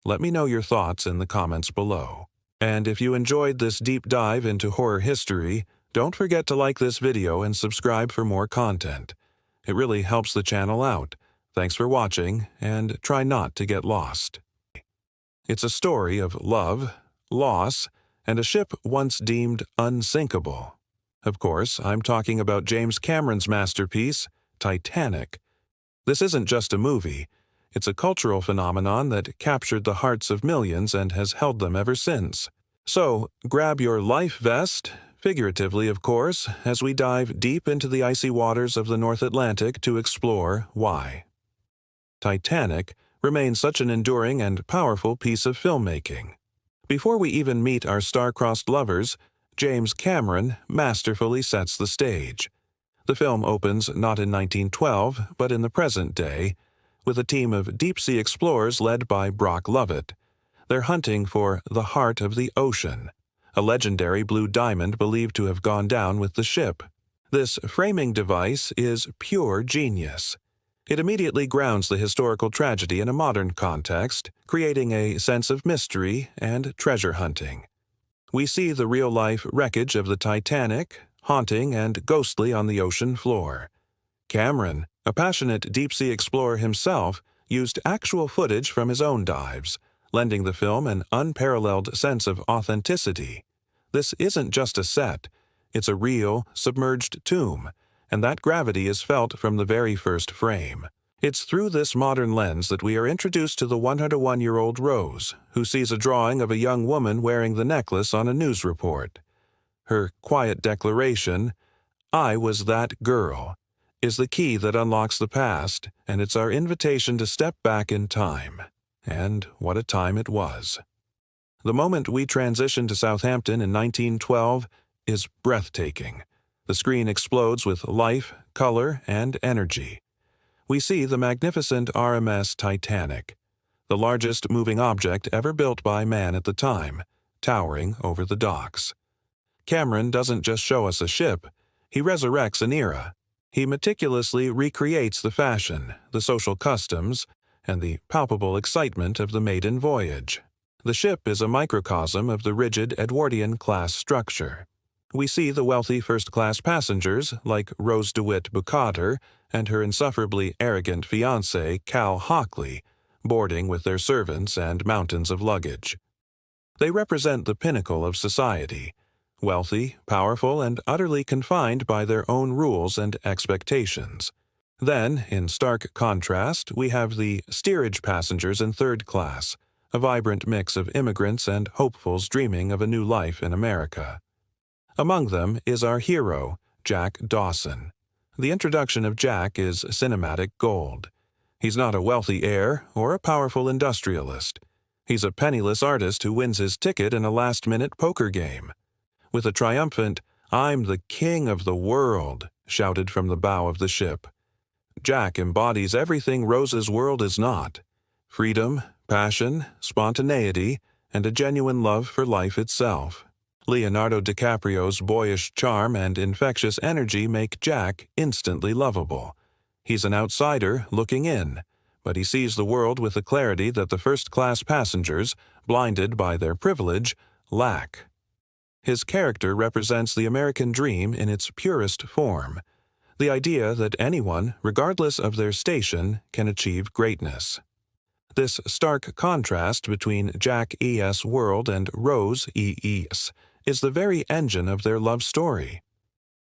Let me know your thoughts in the comments below. And if you enjoyed this deep dive into horror history, don't forget to like this video and subscribe for more content. It really helps the channel out. Thanks for watching, and try not to get lost. It's a story of love, loss, and a ship once deemed unsinkable. Of course, I'm talking about James Cameron's masterpiece, Titanic. This isn't just a movie. It's a cultural phenomenon that captured the hearts of millions and has held them ever since. So, grab your life vest, figuratively of course, as we dive deep into the icy waters of the North Atlantic to explore why Titanic remains such an enduring and powerful piece of filmmaking. Before we even meet our star-crossed lovers, James Cameron masterfully sets the stage. The film opens not in 1912, but in the present day, with a team of deep-sea explorers led by Brock Lovett. They're hunting for the heart of the ocean, a legendary blue diamond believed to have gone down with the ship. This framing device is pure genius. It immediately grounds the historical tragedy in a modern context, creating a sense of mystery and treasure hunting. We see the real-life wreckage of the Titanic, haunting and ghostly on the ocean floor. Cameron, a passionate deep-sea explorer himself, used actual footage from his own dives, lending the film an unparalleled sense of authenticity. This isn't just a set, it's a real, submerged tomb, and that gravity is felt from the very first frame. It's through this modern lens that we are introduced to the 101-year-old Rose, who sees a drawing of a young woman wearing the necklace on a news report. Her quiet declaration, "I was that girl," is the key that unlocks the past, and it's our invitation to step back in time. And what a time it was. The moment we transition to Southampton in 1912 is breathtaking. The screen explodes with life, color, and energy. We see the magnificent RMS Titanic, the largest moving object ever built by man at the time, towering over the docks. Cameron doesn't just show us a ship, he resurrects an era. He meticulously recreates the fashion, the social customs, and the palpable excitement of the maiden voyage. The ship is a microcosm of the rigid Edwardian class structure. We see the wealthy first-class passengers, like Rose DeWitt Bukater and her insufferably arrogant fiancé, Cal Hockley, boarding with their servants and mountains of luggage. They represent the pinnacle of society, wealthy, powerful, and utterly confined by their own rules and expectations. Then, in stark contrast, we have the steerage passengers in third class, a vibrant mix of immigrants and hopefuls dreaming of a new life in America. Among them is our hero, Jack Dawson. The introduction of Jack is cinematic gold. He's not a wealthy heir or a powerful industrialist. He's a penniless artist who wins his ticket in a last-minute poker game. With a triumphant, "I'm the king of the world," shouted from the bow of the ship. Jack embodies everything Rose's world is not: freedom, passion, spontaneity, and a genuine love for life itself. Leonardo DiCaprio's boyish charm and infectious energy make Jack instantly lovable. He's an outsider looking in, but he sees the world with a clarity that the first-class passengers, blinded by their privilege, lack. His character represents the American dream in its purest form, the idea that anyone, regardless of their station, can achieve greatness. This stark contrast between Jack E.S. world and Rose E.E.'s is the very engine of their love story.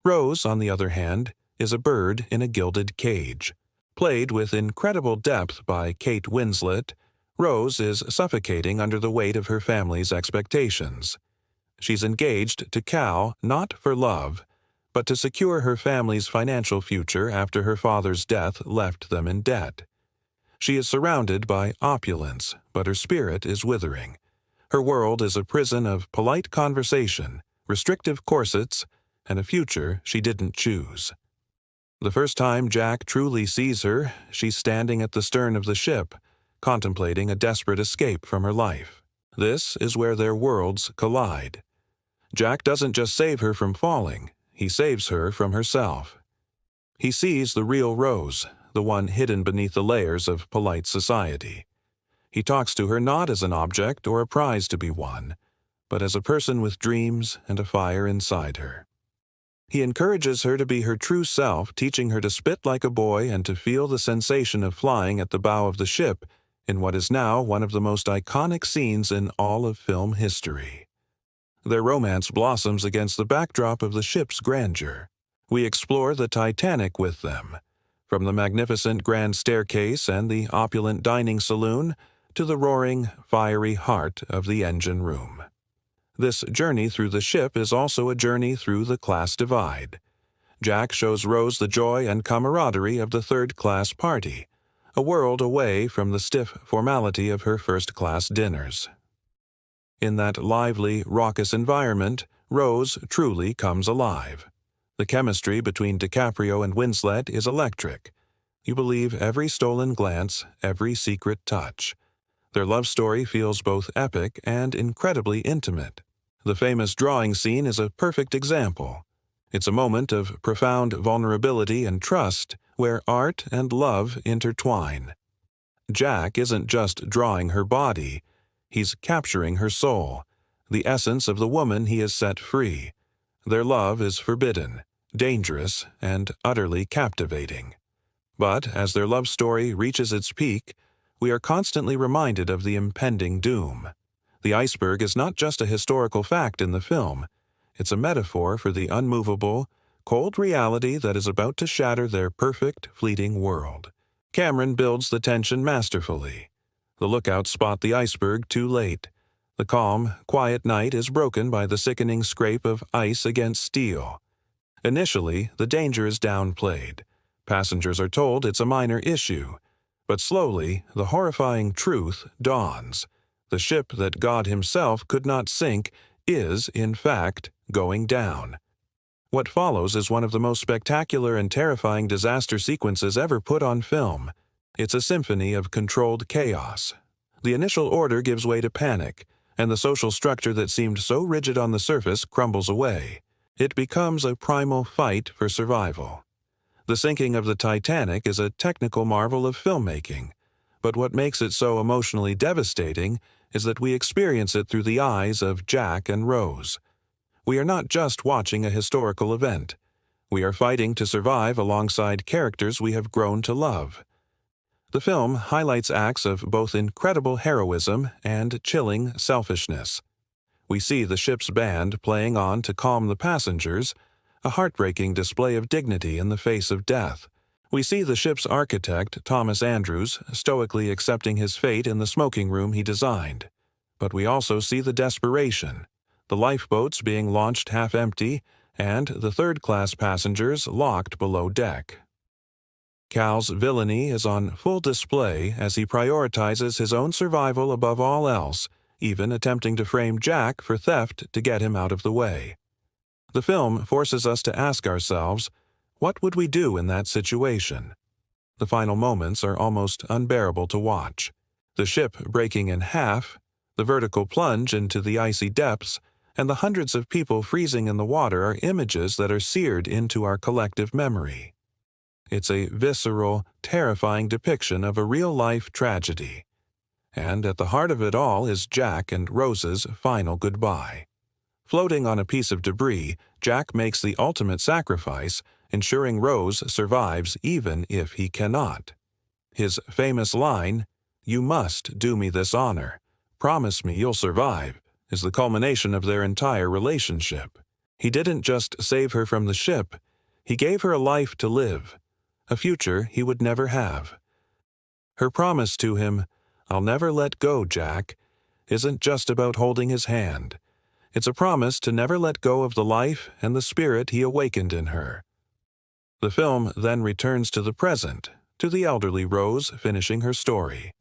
Rose, on the other hand, is a bird in a gilded cage. Played with incredible depth by Kate Winslet, Rose is suffocating under the weight of her family's expectations. She's engaged to Cal not for love, but to secure her family's financial future after her father's death left them in debt. She is surrounded by opulence, but her spirit is withering. Her world is a prison of polite conversation, restrictive corsets, and a future she didn't choose. The first time Jack truly sees her, she's standing at the stern of the ship, contemplating a desperate escape from her life. This is where their worlds collide. Jack doesn't just save her from falling, he saves her from herself. He sees the real Rose, the one hidden beneath the layers of polite society. He talks to her not as an object or a prize to be won, but as a person with dreams and a fire inside her. He encourages her to be her true self, teaching her to spit like a boy and to feel the sensation of flying at the bow of the ship in what is now one of the most iconic scenes in all of film history. Their romance blossoms against the backdrop of the ship's grandeur. We explore the Titanic with them, from the magnificent grand staircase and the opulent dining saloon to the roaring, fiery heart of the engine room. This journey through the ship is also a journey through the class divide. Jack shows Rose the joy and camaraderie of the third-class party, a world away from the stiff formality of her first-class dinners. In that lively, raucous environment, Rose truly comes alive. The chemistry between DiCaprio and Winslet is electric. You believe every stolen glance, every secret touch. Their love story feels both epic and incredibly intimate. The famous drawing scene is a perfect example. It's a moment of profound vulnerability and trust where art and love intertwine. Jack isn't just drawing her body, he's capturing her soul, the essence of the woman he has set free. Their love is forbidden, dangerous, and utterly captivating. But as their love story reaches its peak, we are constantly reminded of the impending doom. The iceberg is not just a historical fact in the film, it's a metaphor for the unmovable, cold reality that is about to shatter their perfect, fleeting world. Cameron builds the tension masterfully. The lookouts spot the iceberg too late. The calm, quiet night is broken by the sickening scrape of ice against steel. Initially, the danger is downplayed. Passengers are told it's a minor issue. But slowly, the horrifying truth dawns. The ship that God himself could not sink is, in fact, going down. What follows is one of the most spectacular and terrifying disaster sequences ever put on film. It's a symphony of controlled chaos. The initial order gives way to panic, and the social structure that seemed so rigid on the surface crumbles away. It becomes a primal fight for survival. The sinking of the Titanic is a technical marvel of filmmaking, but what makes it so emotionally devastating is that we experience it through the eyes of Jack and Rose. We are not just watching a historical event. We are fighting to survive alongside characters we have grown to love. The film highlights acts of both incredible heroism and chilling selfishness. We see the ship's band playing on to calm the passengers, a heartbreaking display of dignity in the face of death. We see the ship's architect, Thomas Andrews, stoically accepting his fate in the smoking room he designed. But we also see the desperation, the lifeboats being launched half-empty, and the third-class passengers locked below deck. Cal's villainy is on full display as he prioritizes his own survival above all else, even attempting to frame Jack for theft to get him out of the way. The film forces us to ask ourselves, what would we do in that situation? The final moments are almost unbearable to watch. The ship breaking in half, the vertical plunge into the icy depths, and the hundreds of people freezing in the water are images that are seared into our collective memory. It's a visceral, terrifying depiction of a real-life tragedy. And at the heart of it all is Jack and Rose's final goodbye. Floating on a piece of debris, Jack makes the ultimate sacrifice, ensuring Rose survives even if he cannot. His famous line, "You must do me this honor. Promise me you'll survive," is the culmination of their entire relationship. He didn't just save her from the ship, he gave her a life to live, a future he would never have. Her promise to him, "I'll never let go, Jack," isn't just about holding his hand. It's a promise to never let go of the life and the spirit he awakened in her. The film then returns to the present, to the elderly Rose finishing her story.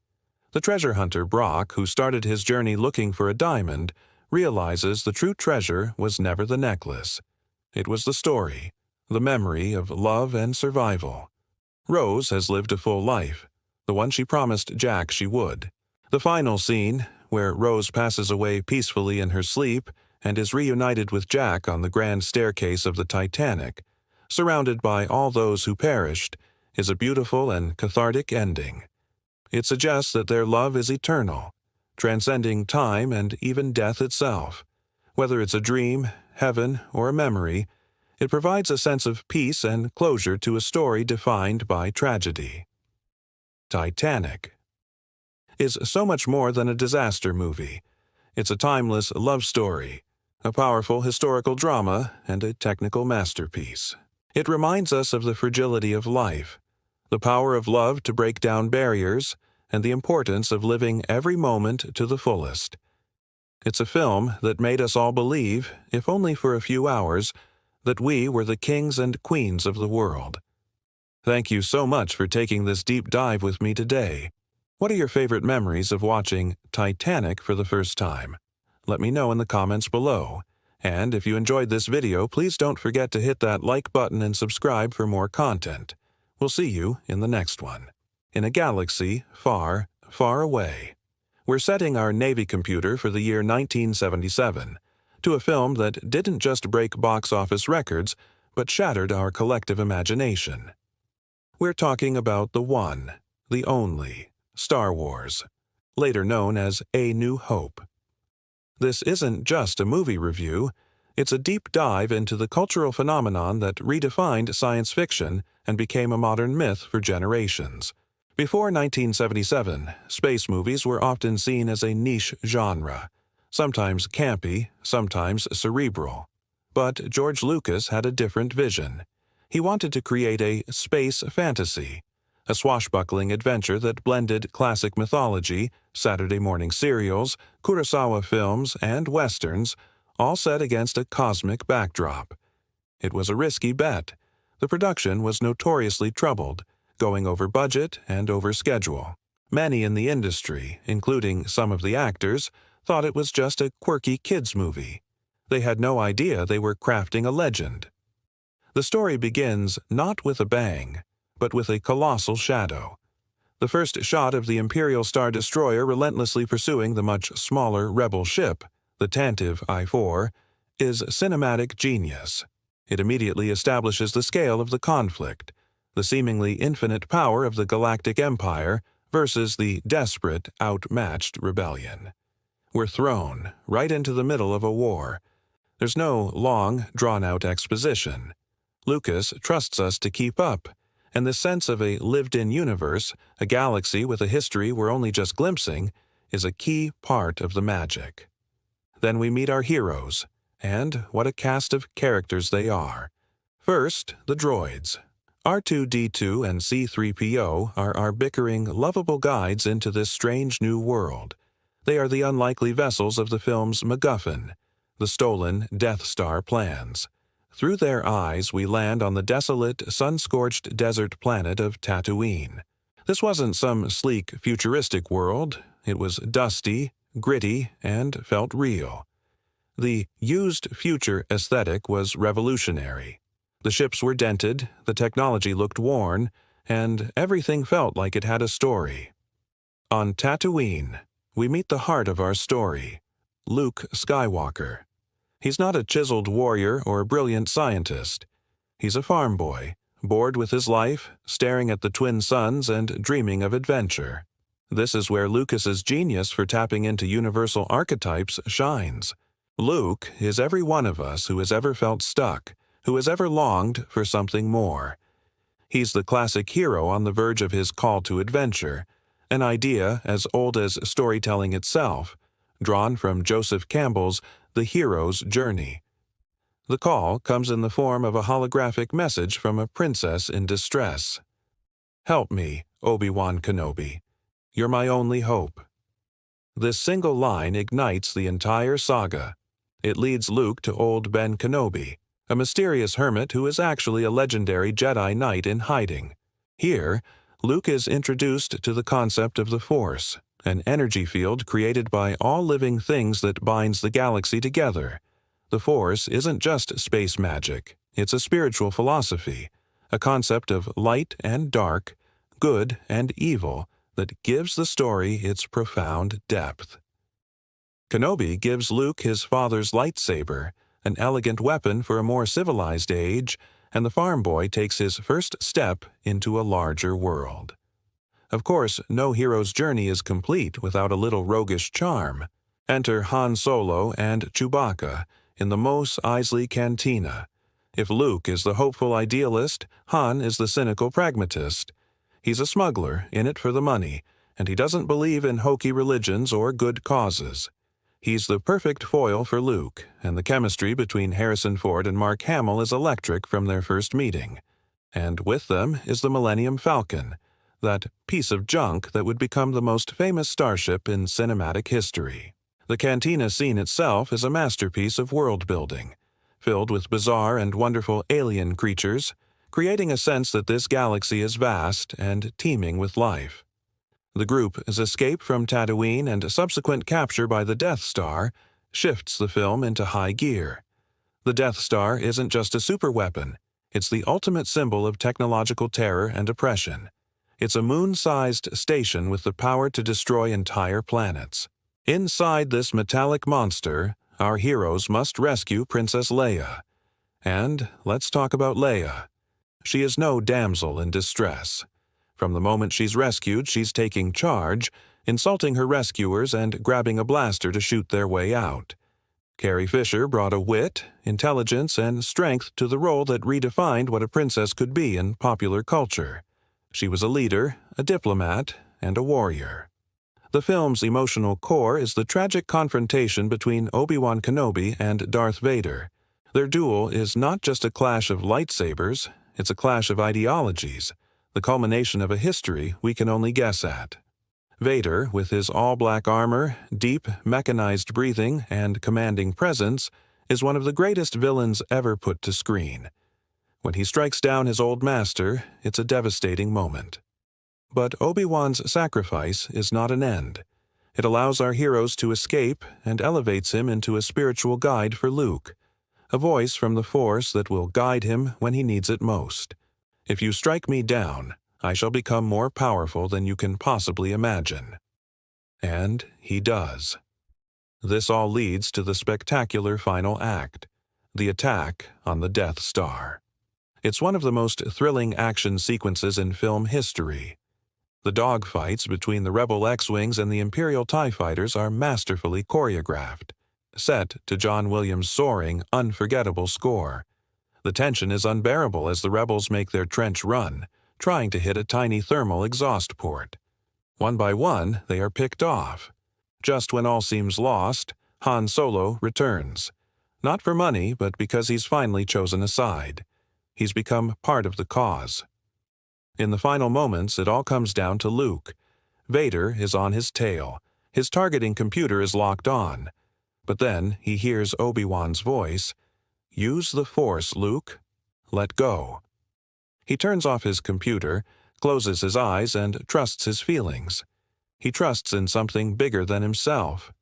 The treasure hunter Brock, who started his journey looking for a diamond, realizes the true treasure was never the necklace. It was the story, the memory of love and survival. Rose has lived a full life, the one she promised Jack she would. The final scene, where Rose passes away peacefully in her sleep and is reunited with Jack on the grand staircase of the Titanic, surrounded by all those who perished, is a beautiful and cathartic ending. It suggests that their love is eternal, transcending time and even death itself. Whether it's a dream, heaven, or a memory, it provides a sense of peace and closure to a story defined by tragedy. Titanic is so much more than a disaster movie. It's a timeless love story, a powerful historical drama, and a technical masterpiece. It reminds us of the fragility of life, the power of love to break down barriers, and the importance of living every moment to the fullest. It's a film that made us all believe, if only for a few hours, that we were the kings and queens of the world. Thank you so much for taking this deep dive with me today. What are your favorite memories of watching Titanic for the first time? Let me know in the comments below. And if you enjoyed this video, please don't forget to hit that like button and subscribe for more content. We'll see you in the next one. In a galaxy far, far away. We're setting our Navy computer for the year 1977 to a film that didn't just break box office records, but shattered our collective imagination. We're talking about the one, the only, Star Wars, later known as A New Hope. This isn't just a movie review, it's a deep dive into the cultural phenomenon that redefined science fiction and became a modern myth for generations. Before 1977, space movies were often seen as a niche genre, sometimes campy, sometimes cerebral. But George Lucas had a different vision. He wanted to create a space fantasy, a swashbuckling adventure that blended classic mythology, Saturday morning serials, Kurosawa films, and westerns, all set against a cosmic backdrop. It was a risky bet. The production was notoriously troubled, going over budget and over schedule. Many in the industry, including some of the actors, thought it was just a quirky kids' movie. They had no idea they were crafting a legend. The story begins not with a bang, but with a colossal shadow. The first shot of the Imperial Star Destroyer relentlessly pursuing the much smaller Rebel ship, the Tantive I-4, is cinematic genius. It immediately establishes the scale of the conflict, the seemingly infinite power of the Galactic Empire versus the desperate, outmatched rebellion. We're thrown right into the middle of a war. There's no long, drawn-out exposition. Lucas trusts us to keep up, and the sense of a lived-in universe, a galaxy with a history we're only just glimpsing, is a key part of the magic. Then we meet our heroes, and what a cast of characters they are. First, the droids. R2-D2 and C-3PO are our bickering, lovable guides into this strange new world. They are the unlikely vessels of the film's MacGuffin, the stolen Death Star plans. Through their eyes, we land on the desolate, sun-scorched desert planet of Tatooine. This wasn't some sleek, futuristic world. It was dusty, gritty, and felt real. The used future aesthetic was revolutionary. The ships were dented, the technology looked worn, and everything felt like it had a story. On Tatooine, we meet the heart of our story, Luke Skywalker. He's not a chiseled warrior or a brilliant scientist. He's a farm boy, bored with his life, staring at the twin suns and dreaming of adventure. This is where Lucas's genius for tapping into universal archetypes shines. Luke is every one of us who has ever felt stuck, who has ever longed for something more. He's the classic hero on the verge of his call to adventure, an idea as old as storytelling itself, drawn from Joseph Campbell's The Hero's Journey. The call comes in the form of a holographic message from a princess in distress. "Help me, Obi-Wan Kenobi. You're my only hope." This single line ignites the entire saga. It leads Luke to old Ben Kenobi, a mysterious hermit who is actually a legendary Jedi Knight in hiding. Here, Luke is introduced to the concept of the Force, an energy field created by all living things that binds the galaxy together. The Force isn't just space magic, it's a spiritual philosophy, a concept of light and dark, good and evil, that gives the story its profound depth. Kenobi gives Luke his father's lightsaber, an elegant weapon for a more civilized age, and the farm boy takes his first step into a larger world. Of course, no hero's journey is complete without a little roguish charm. Enter Han Solo and Chewbacca in the Mos Eisley Cantina. If Luke is the hopeful idealist, Han is the cynical pragmatist. He's a smuggler, in it for the money, and he doesn't believe in hokey religions or good causes. He's the perfect foil for Luke, and the chemistry between Harrison Ford and Mark Hamill is electric from their first meeting. And with them is the Millennium Falcon, that piece of junk that would become the most famous starship in cinematic history. The cantina scene itself is a masterpiece of world-building, filled with bizarre and wonderful alien creatures, creating a sense that this galaxy is vast and teeming with life. The group's escape from Tatooine and subsequent capture by the Death Star shifts the film into high gear. The Death Star isn't just a superweapon, it's the ultimate symbol of technological terror and oppression. It's a moon-sized station with the power to destroy entire planets. Inside this metallic monster, our heroes must rescue Princess Leia. And let's talk about Leia. She is no damsel in distress. From the moment she's rescued, she's taking charge, insulting her rescuers and grabbing a blaster to shoot their way out. Carrie Fisher brought a wit, intelligence, and strength to the role that redefined what a princess could be in popular culture. She was a leader, a diplomat, and a warrior. The film's emotional core is the tragic confrontation between Obi-Wan Kenobi and Darth Vader. Their duel is not just a clash of lightsabers, it's a clash of ideologies, the culmination of a history we can only guess at. Vader, with his all-black armor, deep, mechanized breathing, and commanding presence, is one of the greatest villains ever put to screen. When he strikes down his old master, it's a devastating moment. But Obi-Wan's sacrifice is not an end. It allows our heroes to escape and elevates him into a spiritual guide for Luke, a voice from the Force that will guide him when he needs it most. If you strike me down, I shall become more powerful than you can possibly imagine. And he does. This all leads to the spectacular final act, the attack on the Death Star. It's one of the most thrilling action sequences in film history. The dogfights between the Rebel X-Wings and the Imperial TIE Fighters are masterfully choreographed, set to John Williams' soaring, unforgettable score. The tension is unbearable as the Rebels make their trench run, trying to hit a tiny thermal exhaust port. One by one, they are picked off. Just when all seems lost, Han Solo returns. Not for money, but because he's finally chosen a side. He's become part of the cause. In the final moments, it all comes down to Luke. Vader is on his tail. His targeting computer is locked on. But then he hears Obi-Wan's voice. "Use the Force, Luke. Let go." He turns off his computer, closes his eyes, and trusts his feelings. He trusts in something bigger than himself.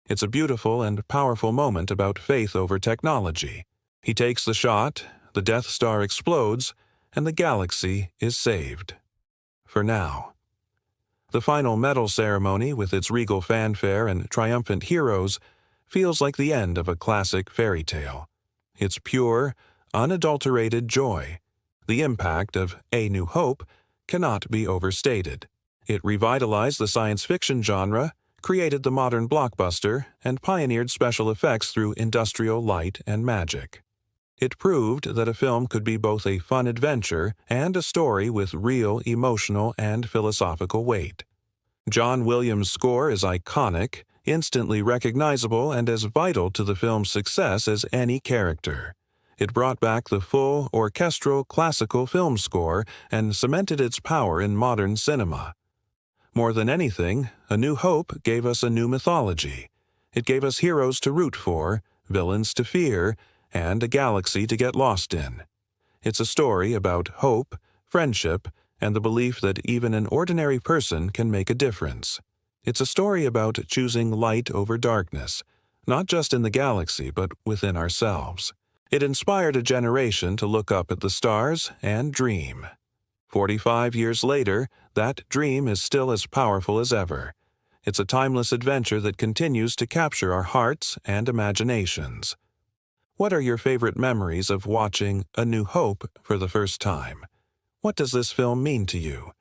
It's a beautiful and powerful moment about faith over technology. He takes the shot, the Death Star explodes, and the galaxy is saved. For now. The final medal ceremony, with its regal fanfare and triumphant heroes, feels like the end of a classic fairy tale. It's pure, unadulterated joy. The impact of A New Hope cannot be overstated. It revitalized the science fiction genre, created the modern blockbuster, and pioneered special effects through industrial light and magic. It proved that a film could be both a fun adventure and a story with real emotional and philosophical weight. John Williams' score is iconic, instantly recognizable, and as vital to the film's success as any character. It brought back the full, orchestral, classical film score and cemented its power in modern cinema. More than anything, A New Hope gave us a new mythology. It gave us heroes to root for, villains to fear, and a galaxy to get lost in. It's a story about hope, friendship, and the belief that even an ordinary person can make a difference. It's a story about choosing light over darkness, not just in the galaxy but within ourselves. It inspired a generation to look up at the stars and dream. 45 years later, that dream is still as powerful as ever. It's a timeless adventure that continues to capture our hearts and imaginations. What are your favorite memories of watching A New Hope for the first time? What does this film mean to you?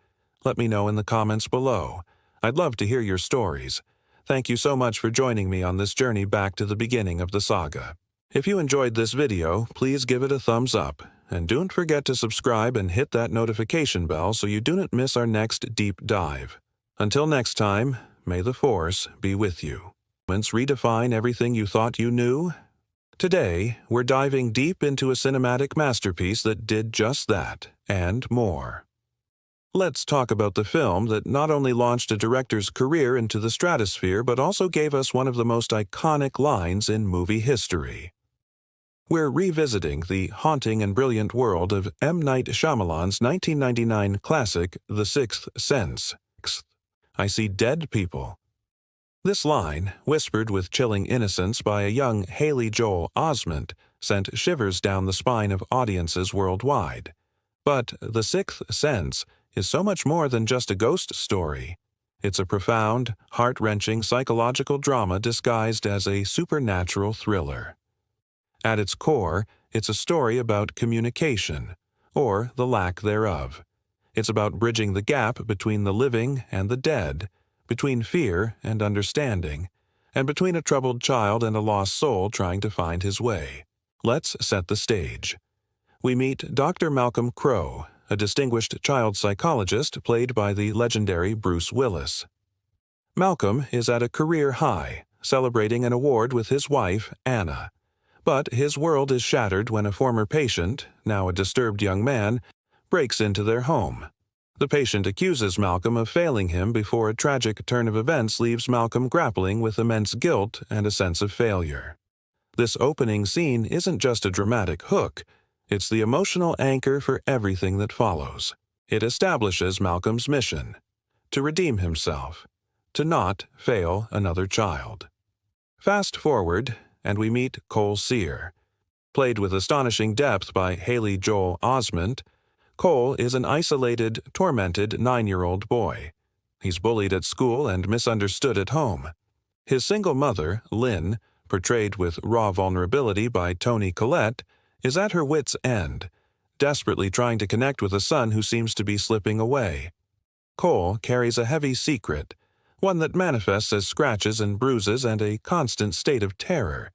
Let me know in the comments below. I'd love to hear your stories. Thank you so much for joining me on this journey back to the beginning of the saga. If you enjoyed this video, please give it a thumbs up, and don't forget to subscribe and hit that notification bell so you do not miss our next deep dive. Until next time, may the Force be with you. Redefine everything you thought you knew. Today, we're diving deep into a cinematic masterpiece that did just that, and more. Let's talk about the film that not only launched a director's career into the stratosphere but also gave us one of the most iconic lines in movie history. We're revisiting the haunting and brilliant world of M. Night Shyamalan's 1999 classic, The Sixth Sense. I see dead people. This line, whispered with chilling innocence by a young Haley Joel Osment, sent shivers down the spine of audiences worldwide. But The Sixth Sense is so much more than just a ghost story. It's a profound, heart-wrenching psychological drama disguised as a supernatural thriller. At its core, it's a story about communication, or the lack thereof. It's about bridging the gap between the living and the dead, between fear and understanding, and between a troubled child and a lost soul trying to find his way. Let's set the stage. We meet Dr. Malcolm Crowe, a distinguished child psychologist played by the legendary Bruce Willis. Malcolm is at a career high, celebrating an award with his wife, Anna. But his world is shattered when a former patient, now a disturbed young man, breaks into their home. The patient accuses Malcolm of failing him before a tragic turn of events leaves Malcolm grappling with immense guilt and a sense of failure. This opening scene isn't just a dramatic hook, it's the emotional anchor for everything that follows. It establishes Malcolm's mission: to redeem himself, to not fail another child. Fast forward, and we meet Cole Sear. Played with astonishing depth by Haley Joel Osment, Cole is an isolated, tormented 9-year-old boy. He's bullied at school and misunderstood at home. His single mother, Lynn, portrayed with raw vulnerability by Toni Collette, is at her wit's end, desperately trying to connect with a son who seems to be slipping away. Cole carries a heavy secret, one that manifests as scratches and bruises and a constant state of terror.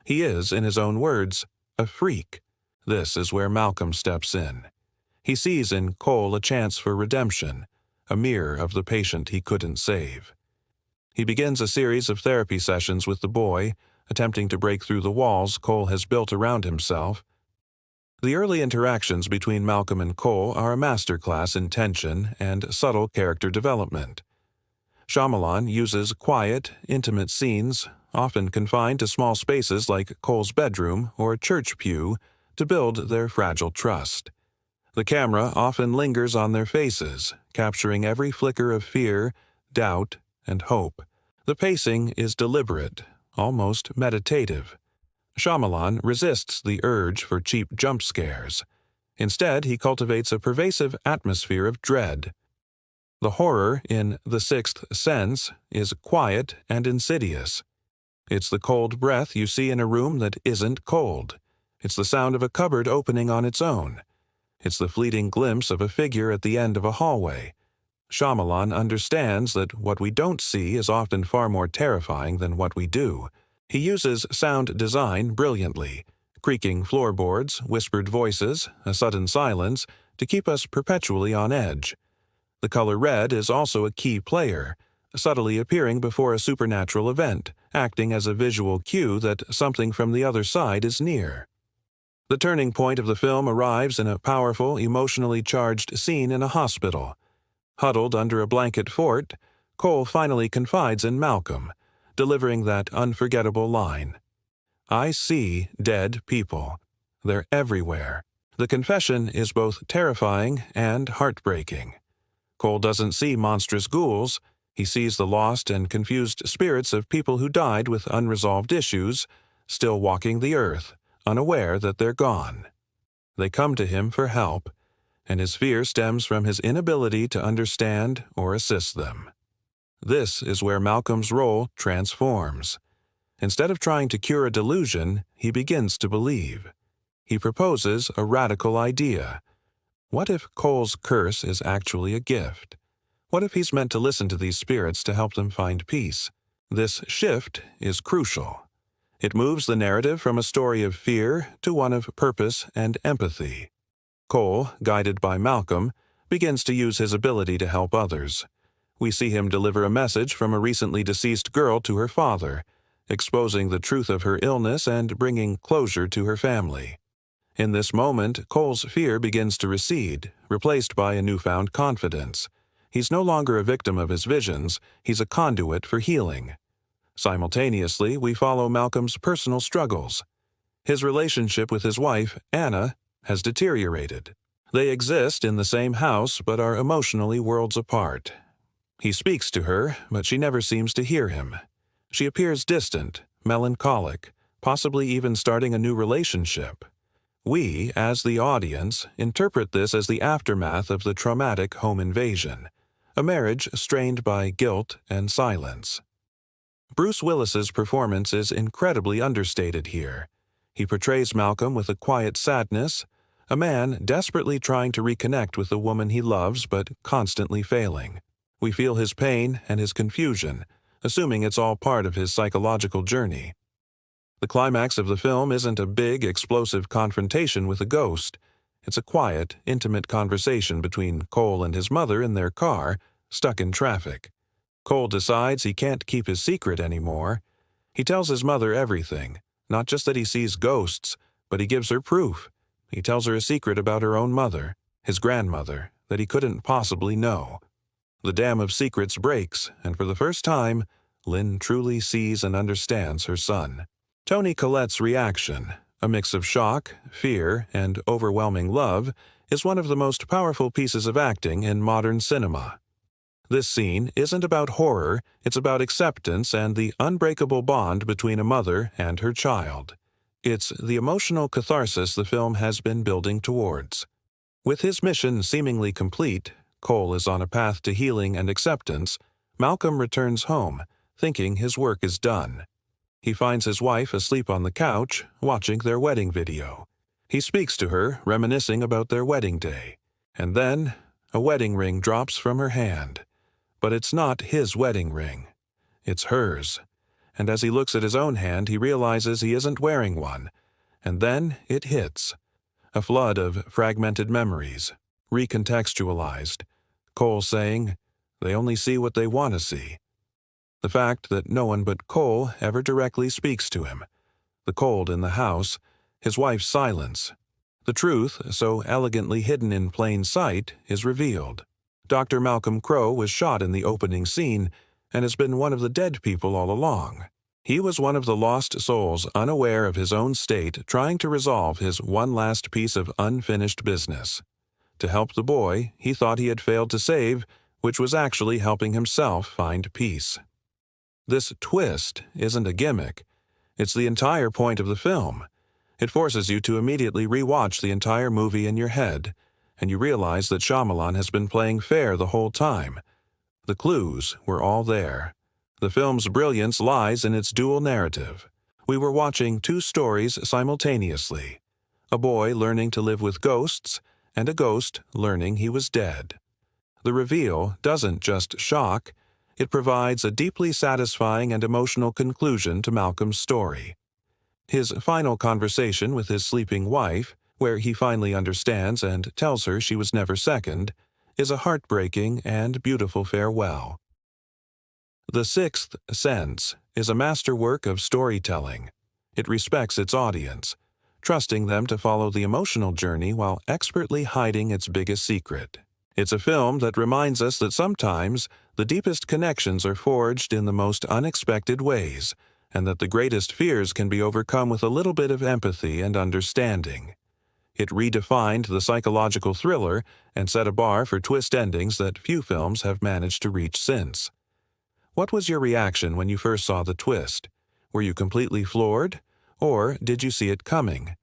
He is, in his own words, a freak. This is where Malcolm steps in. He sees in Cole a chance for redemption, a mirror of the patient he couldn't save. He begins a series of therapy sessions with the boy, attempting to break through the walls Cole has built around himself. The early interactions between Malcolm and Cole are a masterclass in tension and subtle character development. Shyamalan uses quiet, intimate scenes, often confined to small spaces like Cole's bedroom or a church pew, to build their fragile trust. The camera often lingers on their faces, capturing every flicker of fear, doubt, and hope. The pacing is deliberate, almost meditative. Shyamalan resists the urge for cheap jump scares. Instead, he cultivates a pervasive atmosphere of dread. The horror in The Sixth Sense is quiet and insidious. It's the cold breath you see in a room that isn't cold. It's the sound of a cupboard opening on its own. It's the fleeting glimpse of a figure at the end of a hallway. Shyamalan understands that what we don't see is often far more terrifying than what we do. He uses sound design brilliantly, creaking floorboards, whispered voices, a sudden silence, to keep us perpetually on edge. The color red is also a key player, subtly appearing before a supernatural event, acting as a visual cue that something from the other side is near. The turning point of the film arrives in a powerful, emotionally charged scene in a hospital. Huddled under a blanket fort, Cole finally confides in Malcolm, delivering that unforgettable line. "I see dead people. They're everywhere." The confession is both terrifying and heartbreaking. Cole doesn't see monstrous ghouls. He sees the lost and confused spirits of people who died with unresolved issues, still walking the earth, unaware that they're gone. They come to him for help, and his fear stems from his inability to understand or assist them. This is where Malcolm's role transforms. Instead of trying to cure a delusion, he begins to believe. He proposes a radical idea. What if Cole's curse is actually a gift? What if he's meant to listen to these spirits to help them find peace? This shift is crucial. It moves the narrative from a story of fear to one of purpose and empathy. Cole, guided by Malcolm, begins to use his ability to help others. We see him deliver a message from a recently deceased girl to her father, exposing the truth of her illness and bringing closure to her family. In this moment, Cole's fear begins to recede, replaced by a newfound confidence. He's no longer a victim of his visions, he's a conduit for healing. Simultaneously, we follow Malcolm's personal struggles. His relationship with his wife, Anna, has deteriorated. They exist in the same house but are emotionally worlds apart. He speaks to her, but she never seems to hear him. She appears distant, melancholic, possibly even starting a new relationship. We, as the audience, interpret this as the aftermath of the traumatic home invasion, a marriage strained by guilt and silence. Bruce Willis's performance is incredibly understated here. He portrays Malcolm with a quiet sadness, a man desperately trying to reconnect with the woman he loves but constantly failing. We feel his pain and his confusion, assuming it's all part of his psychological journey. The climax of the film isn't a big, explosive confrontation with a ghost. It's a quiet, intimate conversation between Cole and his mother in their car, stuck in traffic. Cole decides he can't keep his secret anymore. He tells his mother everything, not just that he sees ghosts, but he gives her proof. He tells her a secret about her own mother, his grandmother, that he couldn't possibly know. The dam of secrets breaks, and for the first time, Lynn truly sees and understands her son. Toni Collette's reaction, a mix of shock, fear, and overwhelming love, is one of the most powerful pieces of acting in modern cinema. This scene isn't about horror, it's about acceptance and the unbreakable bond between a mother and her child. It's the emotional catharsis the film has been building towards. With his mission seemingly complete, Cole is on a path to healing and acceptance. Malcolm returns home, thinking his work is done. He finds his wife asleep on the couch, watching their wedding video. He speaks to her, reminiscing about their wedding day. And then, a wedding ring drops from her hand. But it's not his wedding ring. It's hers. And as he looks at his own hand, he realizes he isn't wearing one. And then it hits. A flood of fragmented memories, recontextualized. Cole saying, "They only see what they want to see." The fact that no one but Cole ever directly speaks to him. The cold in the house, his wife's silence. The truth, so elegantly hidden in plain sight, is revealed. Dr. Malcolm Crowe was shot in the opening scene and has been one of the dead people all along. He was one of the lost souls unaware of his own state, trying to resolve his one last piece of unfinished business. To help the boy he thought he had failed to save, which was actually helping himself find peace. This twist isn't a gimmick. It's the entire point of the film. It forces you to immediately rewatch the entire movie in your head, and you realize that Shyamalan has been playing fair the whole time. The clues were all there. The film's brilliance lies in its dual narrative. We were watching two stories simultaneously. A boy learning to live with ghosts, and a ghost learning he was dead. The reveal doesn't just shock, it provides a deeply satisfying and emotional conclusion to Malcolm's story. His final conversation with his sleeping wife, where he finally understands and tells her she was never second, is a heartbreaking and beautiful farewell. The Sixth Sense is a masterwork of storytelling. It respects its audience, trusting them to follow the emotional journey while expertly hiding its biggest secret. It's a film that reminds us that sometimes the deepest connections are forged in the most unexpected ways, and that the greatest fears can be overcome with a little bit of empathy and understanding. It redefined the psychological thriller and set a bar for twist endings that few films have managed to reach since. What was your reaction when you first saw the twist? Were you completely floored? Or did you see it coming?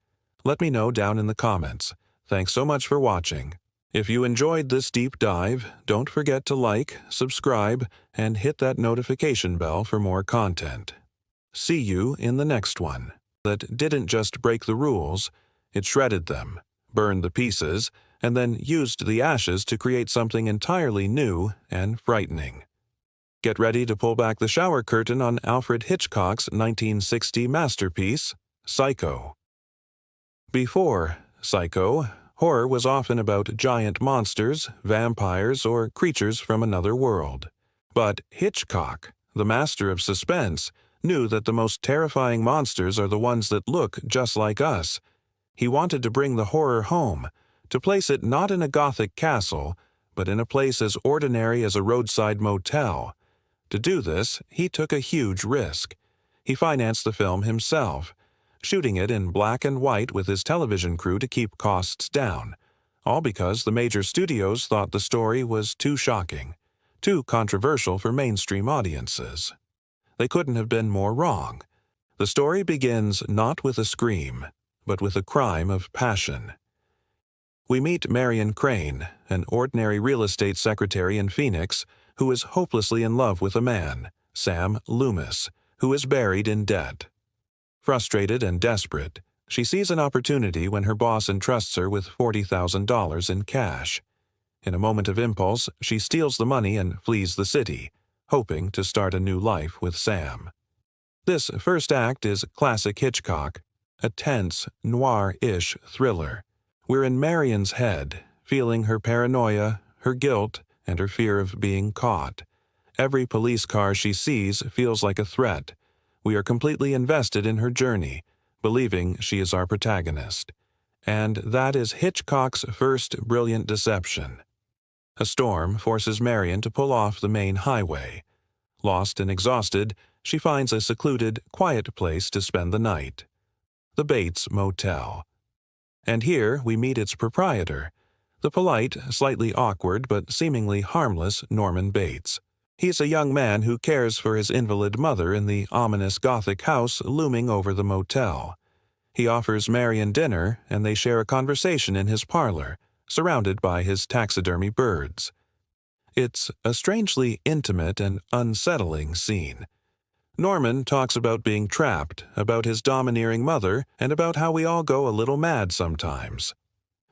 Let me know down in the comments. Thanks so much for watching. If you enjoyed this deep dive, don't forget to like, subscribe, and hit that notification bell for more content. See you in the next one. That didn't just break the rules, it shredded them, burned the pieces, and then used the ashes to create something entirely new and frightening. Get ready to pull back the shower curtain on Alfred Hitchcock's 1960 masterpiece, Psycho. Before Psycho, horror was often about giant monsters, vampires, or creatures from another world. But Hitchcock, the master of suspense, knew that the most terrifying monsters are the ones that look just like us. He wanted to bring the horror home, to place it not in a Gothic castle, but in a place as ordinary as a roadside motel. To do this, he took a huge risk. He financed the film himself, shooting it in black and white with his television crew to keep costs down, all because the major studios thought the story was too shocking, too controversial for mainstream audiences. They couldn't have been more wrong. The story begins not with a scream, but with a crime of passion. We meet Marion Crane, an ordinary real estate secretary in Phoenix, who is hopelessly in love with a man, Sam Loomis, who is buried in debt. Frustrated and desperate, she sees an opportunity when her boss entrusts her with $40,000 in cash. In a moment of impulse, she steals the money and flees the city, hoping to start a new life with Sam. This first act is classic Hitchcock, a tense, noir-ish thriller. We're in Marion's head, feeling her paranoia, her guilt, and her fear of being caught. Every police car she sees feels like a threat. We are completely invested in her journey, believing she is our protagonist. And that is Hitchcock's first brilliant deception. A storm forces Marion to pull off the main highway. Lost and exhausted, she finds a secluded, quiet place to spend the night. The Bates Motel. And here we meet its proprietor, the polite, slightly awkward but seemingly harmless Norman Bates. He's a young man who cares for his invalid mother in the ominous Gothic house looming over the motel. He offers Marion dinner, and they share a conversation in his parlor, surrounded by his taxidermy birds. It's a strangely intimate and unsettling scene. Norman talks about being trapped, about his domineering mother, and about how we all go a little mad sometimes.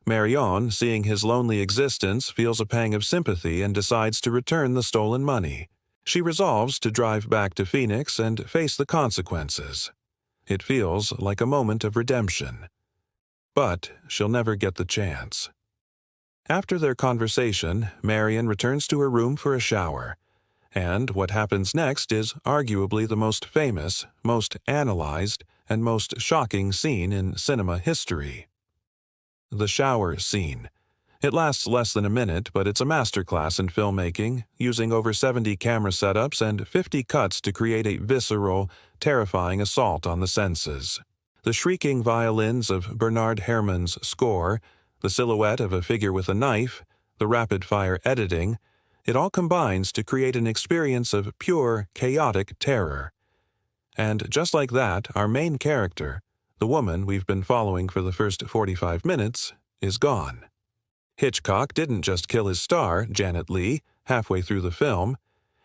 Marion, seeing his lonely existence, feels a pang of sympathy and decides to return the stolen money. She resolves to drive back to Phoenix and face the consequences. It feels like a moment of redemption. But she'll never get the chance. After their conversation, Marion returns to her room for a shower. And what happens next is arguably the most famous, most analyzed, and most shocking scene in cinema history. The shower scene. It lasts less than a minute, but it's a masterclass in filmmaking, using over 70 camera setups and 50 cuts to create a visceral, terrifying assault on the senses. The shrieking violins of Bernard Herrmann's score, the silhouette of a figure with a knife, the rapid-fire editing, it all combines to create an experience of pure, chaotic terror. And just like that, our main character, the woman we've been following for the first 45 minutes, is gone. Hitchcock didn't just kill his star, Janet Leigh, halfway through the film.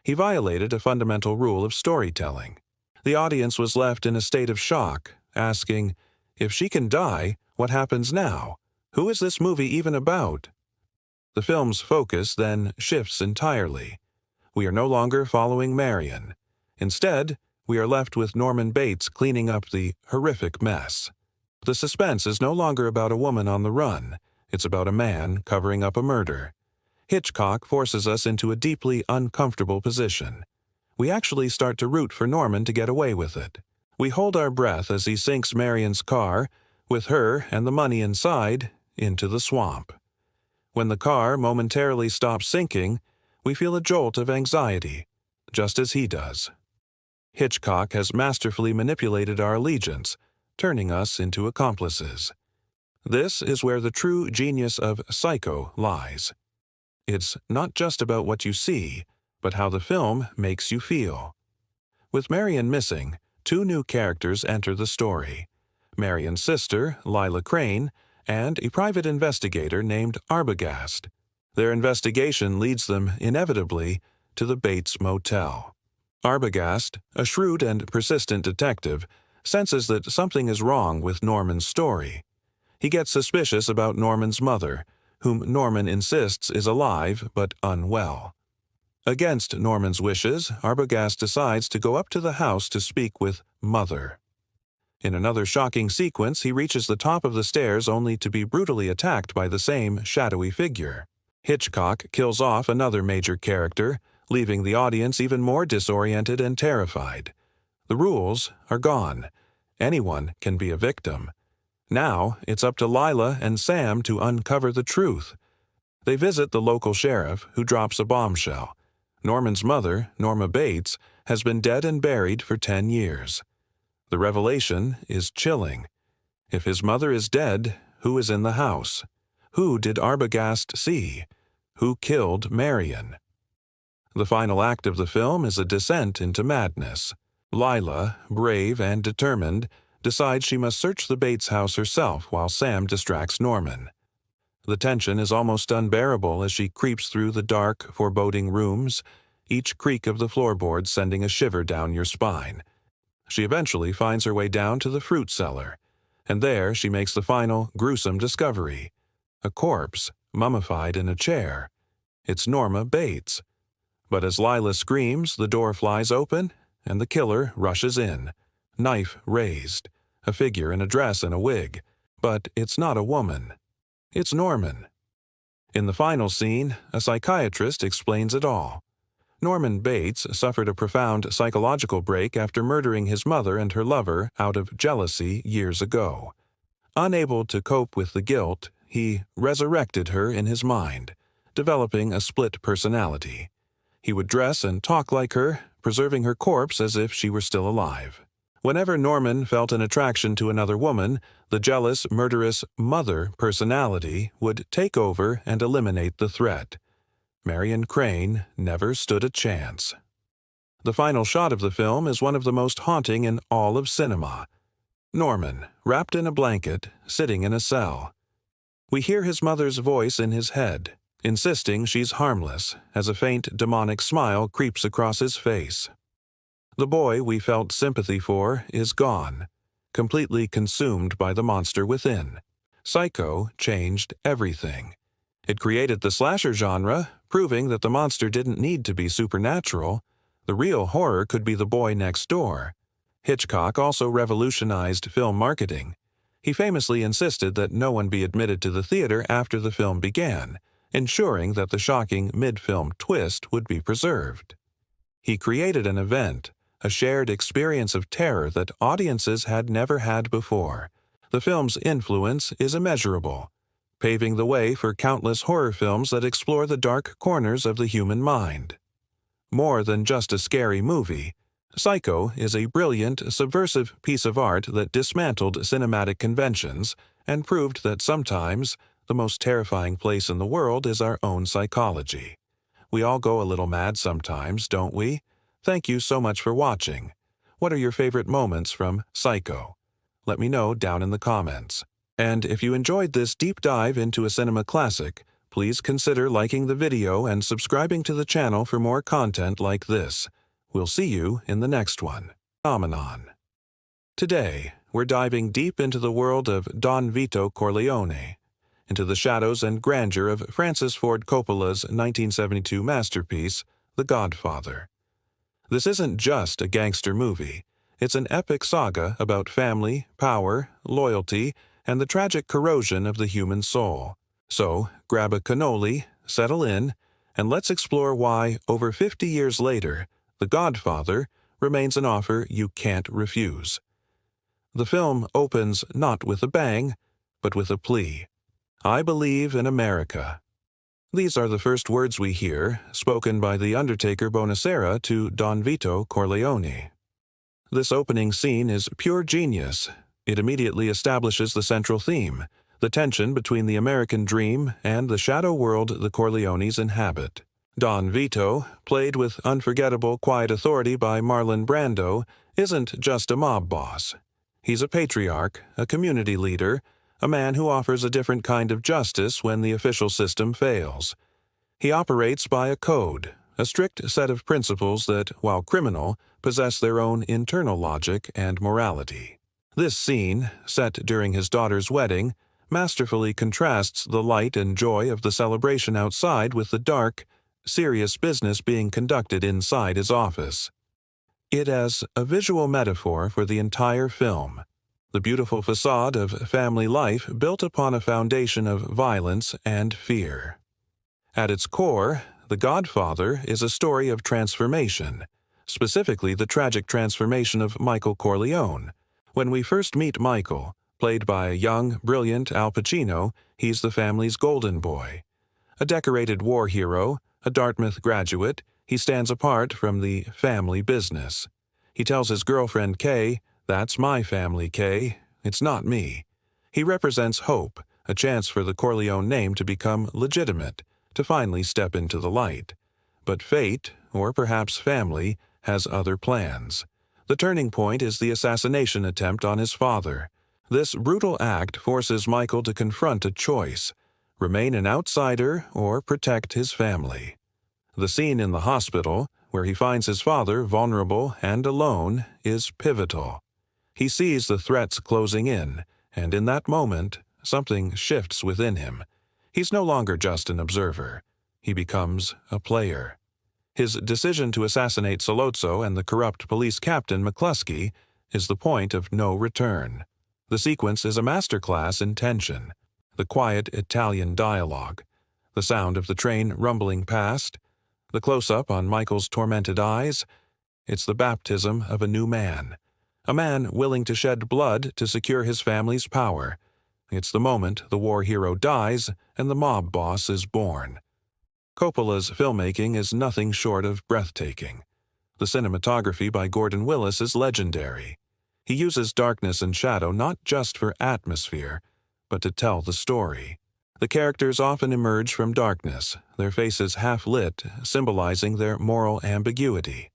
He violated a fundamental rule of storytelling. The audience was left in a state of shock, asking, if she can die, what happens now? Who is this movie even about? The film's focus then shifts entirely. We are no longer following Marion. Instead, we are left with Norman Bates cleaning up the horrific mess. The suspense is no longer about a woman on the run. It's about a man covering up a murder. Hitchcock forces us into a deeply uncomfortable position. We actually start to root for Norman to get away with it. We hold our breath as he sinks Marion's car, with her and the money inside, into the swamp. When the car momentarily stops sinking, we feel a jolt of anxiety, just as he does. Hitchcock has masterfully manipulated our allegiance, turning us into accomplices. This is where the true genius of Psycho lies. It's not just about what you see, but how the film makes you feel. With Marion missing, two new characters enter the story: Marion's sister, Lila Crane, and a private investigator named Arbogast. Their investigation leads them, inevitably, to the Bates Motel. Arbogast, a shrewd and persistent detective, senses that something is wrong with Norman's story. He gets suspicious about Norman's mother, whom Norman insists is alive but unwell. Against Norman's wishes, Arbogast decides to go up to the house to speak with Mother. In another shocking sequence, he reaches the top of the stairs only to be brutally attacked by the same shadowy figure. Hitchcock kills off another major character, leaving the audience even more disoriented and terrified. The rules are gone. Anyone can be a victim. Now it's up to Lila and Sam to uncover the truth. They visit the local sheriff, who drops a bombshell. Norman's mother, Norma Bates, has been dead and buried for 10 years. The revelation is chilling. If his mother is dead, who is in the house? Who did Arbogast see? Who killed Marion? The final act of the film is a descent into madness. Lila, brave and determined, decides she must search the Bates house herself while Sam distracts Norman. The tension is almost unbearable as she creeps through the dark, foreboding rooms, each creak of the floorboards sending a shiver down your spine. She eventually finds her way down to the fruit cellar, and there she makes the final, gruesome discovery. A corpse, mummified in a chair. It's Norma Bates. But as Lila screams, the door flies open, and the killer rushes in, knife raised, a figure in a dress and a wig. But it's not a woman. It's Norman. In the final scene, a psychiatrist explains it all. Norman Bates suffered a profound psychological break after murdering his mother and her lover out of jealousy years ago. Unable to cope with the guilt, he resurrected her in his mind, developing a split personality. He would dress and talk like her, preserving her corpse as if she were still alive. Whenever Norman felt an attraction to another woman, the jealous, murderous mother personality would take over and eliminate the threat. Marion Crane never stood a chance. The final shot of the film is one of the most haunting in all of cinema. Norman, wrapped in a blanket, sitting in a cell. We hear his mother's voice in his head, insisting she's harmless, as a faint demonic smile creeps across his face. The boy we felt sympathy for is gone, completely consumed by the monster within. Psycho changed everything. It created the slasher genre, proving that the monster didn't need to be supernatural. The real horror could be the boy next door. Hitchcock also revolutionized film marketing. He famously insisted that no one be admitted to the theater after the film began, ensuring that the shocking mid-film twist would be preserved. He created an event, a shared experience of terror that audiences had never had before. The film's influence is immeasurable, paving the way for countless horror films that explore the dark corners of the human mind. More than just a scary movie, Psycho is a brilliant, subversive piece of art that dismantled cinematic conventions and proved that sometimes the most terrifying place in the world is our own psychology. We all go a little mad sometimes, don't we? Thank you so much for watching. What are your favorite moments from Psycho? Let me know down in the comments. And if you enjoyed this deep dive into a cinema classic, please consider liking the video and subscribing to the channel for more content like this. We'll see you in the next one. Phenomenon. Today, we're diving deep into the world of Don Vito Corleone, into the shadows and grandeur of Francis Ford Coppola's 1972 masterpiece, The Godfather. This isn't just a gangster movie. It's an epic saga about family, power, loyalty, and the tragic corrosion of the human soul. So, grab a cannoli, settle in, and let's explore why, over 50 years later, The Godfather remains an offer you can't refuse. The film opens not with a bang, but with a plea. I believe in America. These are the first words we hear, spoken by the Undertaker Bonacera to Don Vito Corleone. This opening scene is pure genius. It immediately establishes the central theme, the tension between the American dream and the shadow world the Corleones inhabit. Don Vito, played with unforgettable quiet authority by Marlon Brando, isn't just a mob boss. He's a patriarch, a community leader, a man who offers a different kind of justice when the official system fails. He operates by a code, a strict set of principles that, while criminal, possess their own internal logic and morality. This scene, set during his daughter's wedding, masterfully contrasts the light and joy of the celebration outside with the dark, serious business being conducted inside his office. It as a visual metaphor for the entire film. The beautiful facade of family life built upon a foundation of violence and fear. At its core, The Godfather is a story of transformation, specifically the tragic transformation of Michael Corleone. When we first meet Michael, played by a young, brilliant Al Pacino, he's the family's golden boy. A decorated war hero, a Dartmouth graduate, he stands apart from the family business. He tells his girlfriend Kay, "That's my family, Kay. It's not me." He represents hope, a chance for the Corleone name to become legitimate, to finally step into the light. But fate, or perhaps family, has other plans. The turning point is the assassination attempt on his father. This brutal act forces Michael to confront a choice: remain an outsider or protect his family. The scene in the hospital, where he finds his father vulnerable and alone, is pivotal. He sees the threats closing in, and in that moment, something shifts within him. He's no longer just an observer. He becomes a player. His decision to assassinate Sollozzo and the corrupt police captain McCluskey is the point of no return. The sequence is a masterclass in tension. The quiet Italian dialogue, the sound of the train rumbling past, the close-up on Michael's tormented eyes. It's the baptism of a new man, a man willing to shed blood to secure his family's power. It's the moment the war hero dies and the mob boss is born. Coppola's filmmaking is nothing short of breathtaking. The cinematography by Gordon Willis is legendary. He uses darkness and shadow not just for atmosphere, but to tell the story. The characters often emerge from darkness, their faces half-lit, symbolizing their moral ambiguity.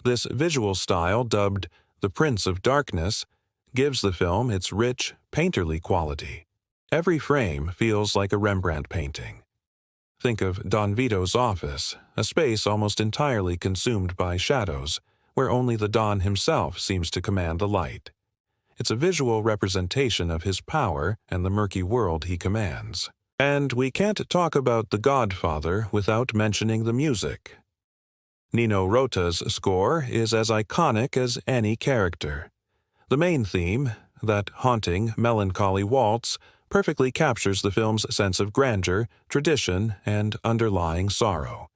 This visual style, dubbed the Prince of Darkness, gives the film its rich, painterly quality. Every frame feels like a Rembrandt painting. Think of Don Vito's office, a space almost entirely consumed by shadows, where only the Don himself seems to command the light. It's a visual representation of his power and the murky world he commands. And we can't talk about The Godfather without mentioning the music. Nino Rota's score is as iconic as any character. The main theme, that haunting, melancholy waltz, perfectly captures the film's sense of grandeur, tradition, and underlying sorrow.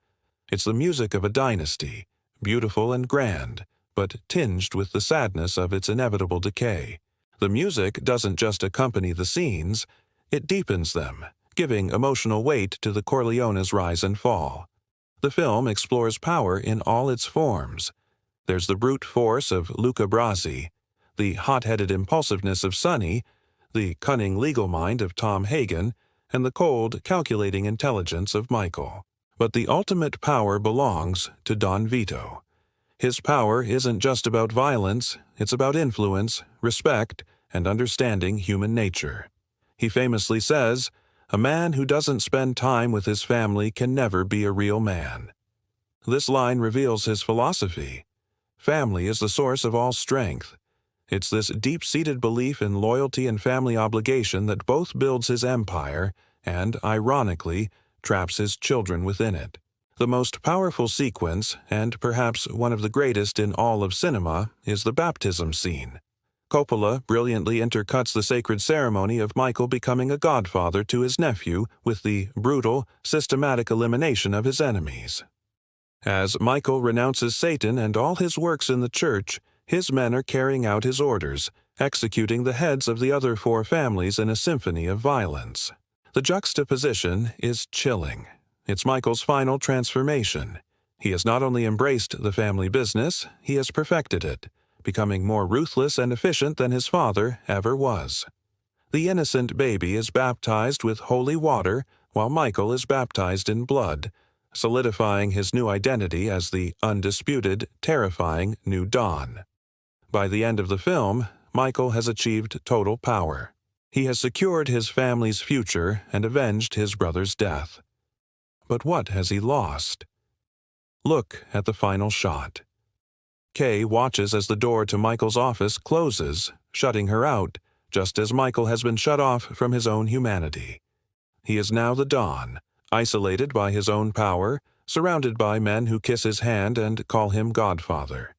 It's the music of a dynasty, beautiful and grand, but tinged with the sadness of its inevitable decay. The music doesn't just accompany the scenes, it deepens them, giving emotional weight to the Corleone's rise and fall. The film explores power in all its forms. There's the brute force of Luca Brasi, the hot-headed impulsiveness of Sonny, the cunning legal mind of Tom Hagen, and the cold, calculating intelligence of Michael. But the ultimate power belongs to Don Vito. His power isn't just about violence, it's about influence, respect, and understanding human nature. He famously says, "A man who doesn't spend time with his family can never be a real man." This line reveals his philosophy. Family is the source of all strength. It's this deep-seated belief in loyalty and family obligation that both builds his empire and, ironically, traps his children within it. The most powerful sequence, and perhaps one of the greatest in all of cinema, is the baptism scene. Coppola brilliantly intercuts the sacred ceremony of Michael becoming a godfather to his nephew with the brutal, systematic elimination of his enemies. As Michael renounces Satan and all his works in the church, his men are carrying out his orders, executing the heads of the other four families in a symphony of violence. The juxtaposition is chilling. It's Michael's final transformation. He has not only embraced the family business, he has perfected it, becoming more ruthless and efficient than his father ever was. The innocent baby is baptized with holy water, while Michael is baptized in blood, solidifying his new identity as the undisputed, terrifying new Don. By the end of the film, Michael has achieved total power. He has secured his family's future and avenged his brother's death. But what has he lost? Look at the final shot. Kay watches as the door to Michael's office closes, shutting her out, just as Michael has been shut off from his own humanity. He is now the Don, isolated by his own power, surrounded by men who kiss his hand and call him Godfather.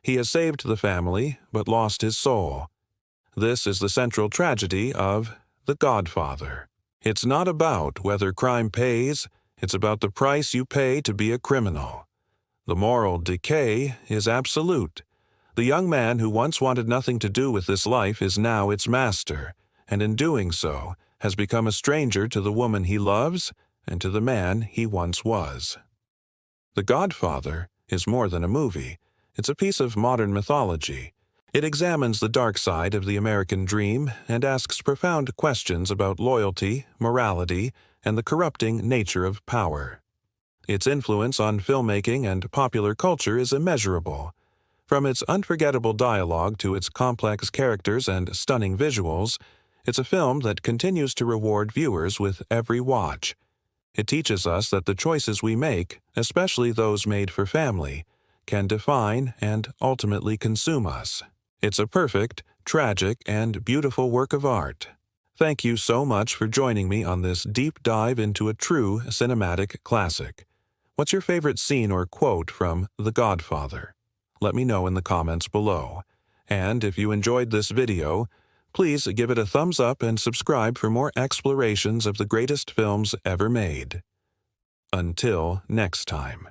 He has saved the family, but lost his soul. This is the central tragedy of The Godfather. It's not about whether crime pays, it's about the price you pay to be a criminal. The moral decay is absolute. The young man who once wanted nothing to do with this life is now its master, and in doing so, has become a stranger to the woman he loves and to the man he once was. The Godfather is more than a movie. It's a piece of modern mythology. It examines the dark side of the American dream and asks profound questions about loyalty, morality, and the corrupting nature of power. Its influence on filmmaking and popular culture is immeasurable. From its unforgettable dialogue to its complex characters and stunning visuals, it's a film that continues to reward viewers with every watch. It teaches us that the choices we make, especially those made for family, can define and ultimately consume us. It's a perfect, tragic, and beautiful work of art. Thank you so much for joining me on this deep dive into a true cinematic classic. What's your favorite scene or quote from The Godfather? Let me know in the comments below. And if you enjoyed this video, please give it a thumbs up and subscribe for more explorations of the greatest films ever made. Until next time.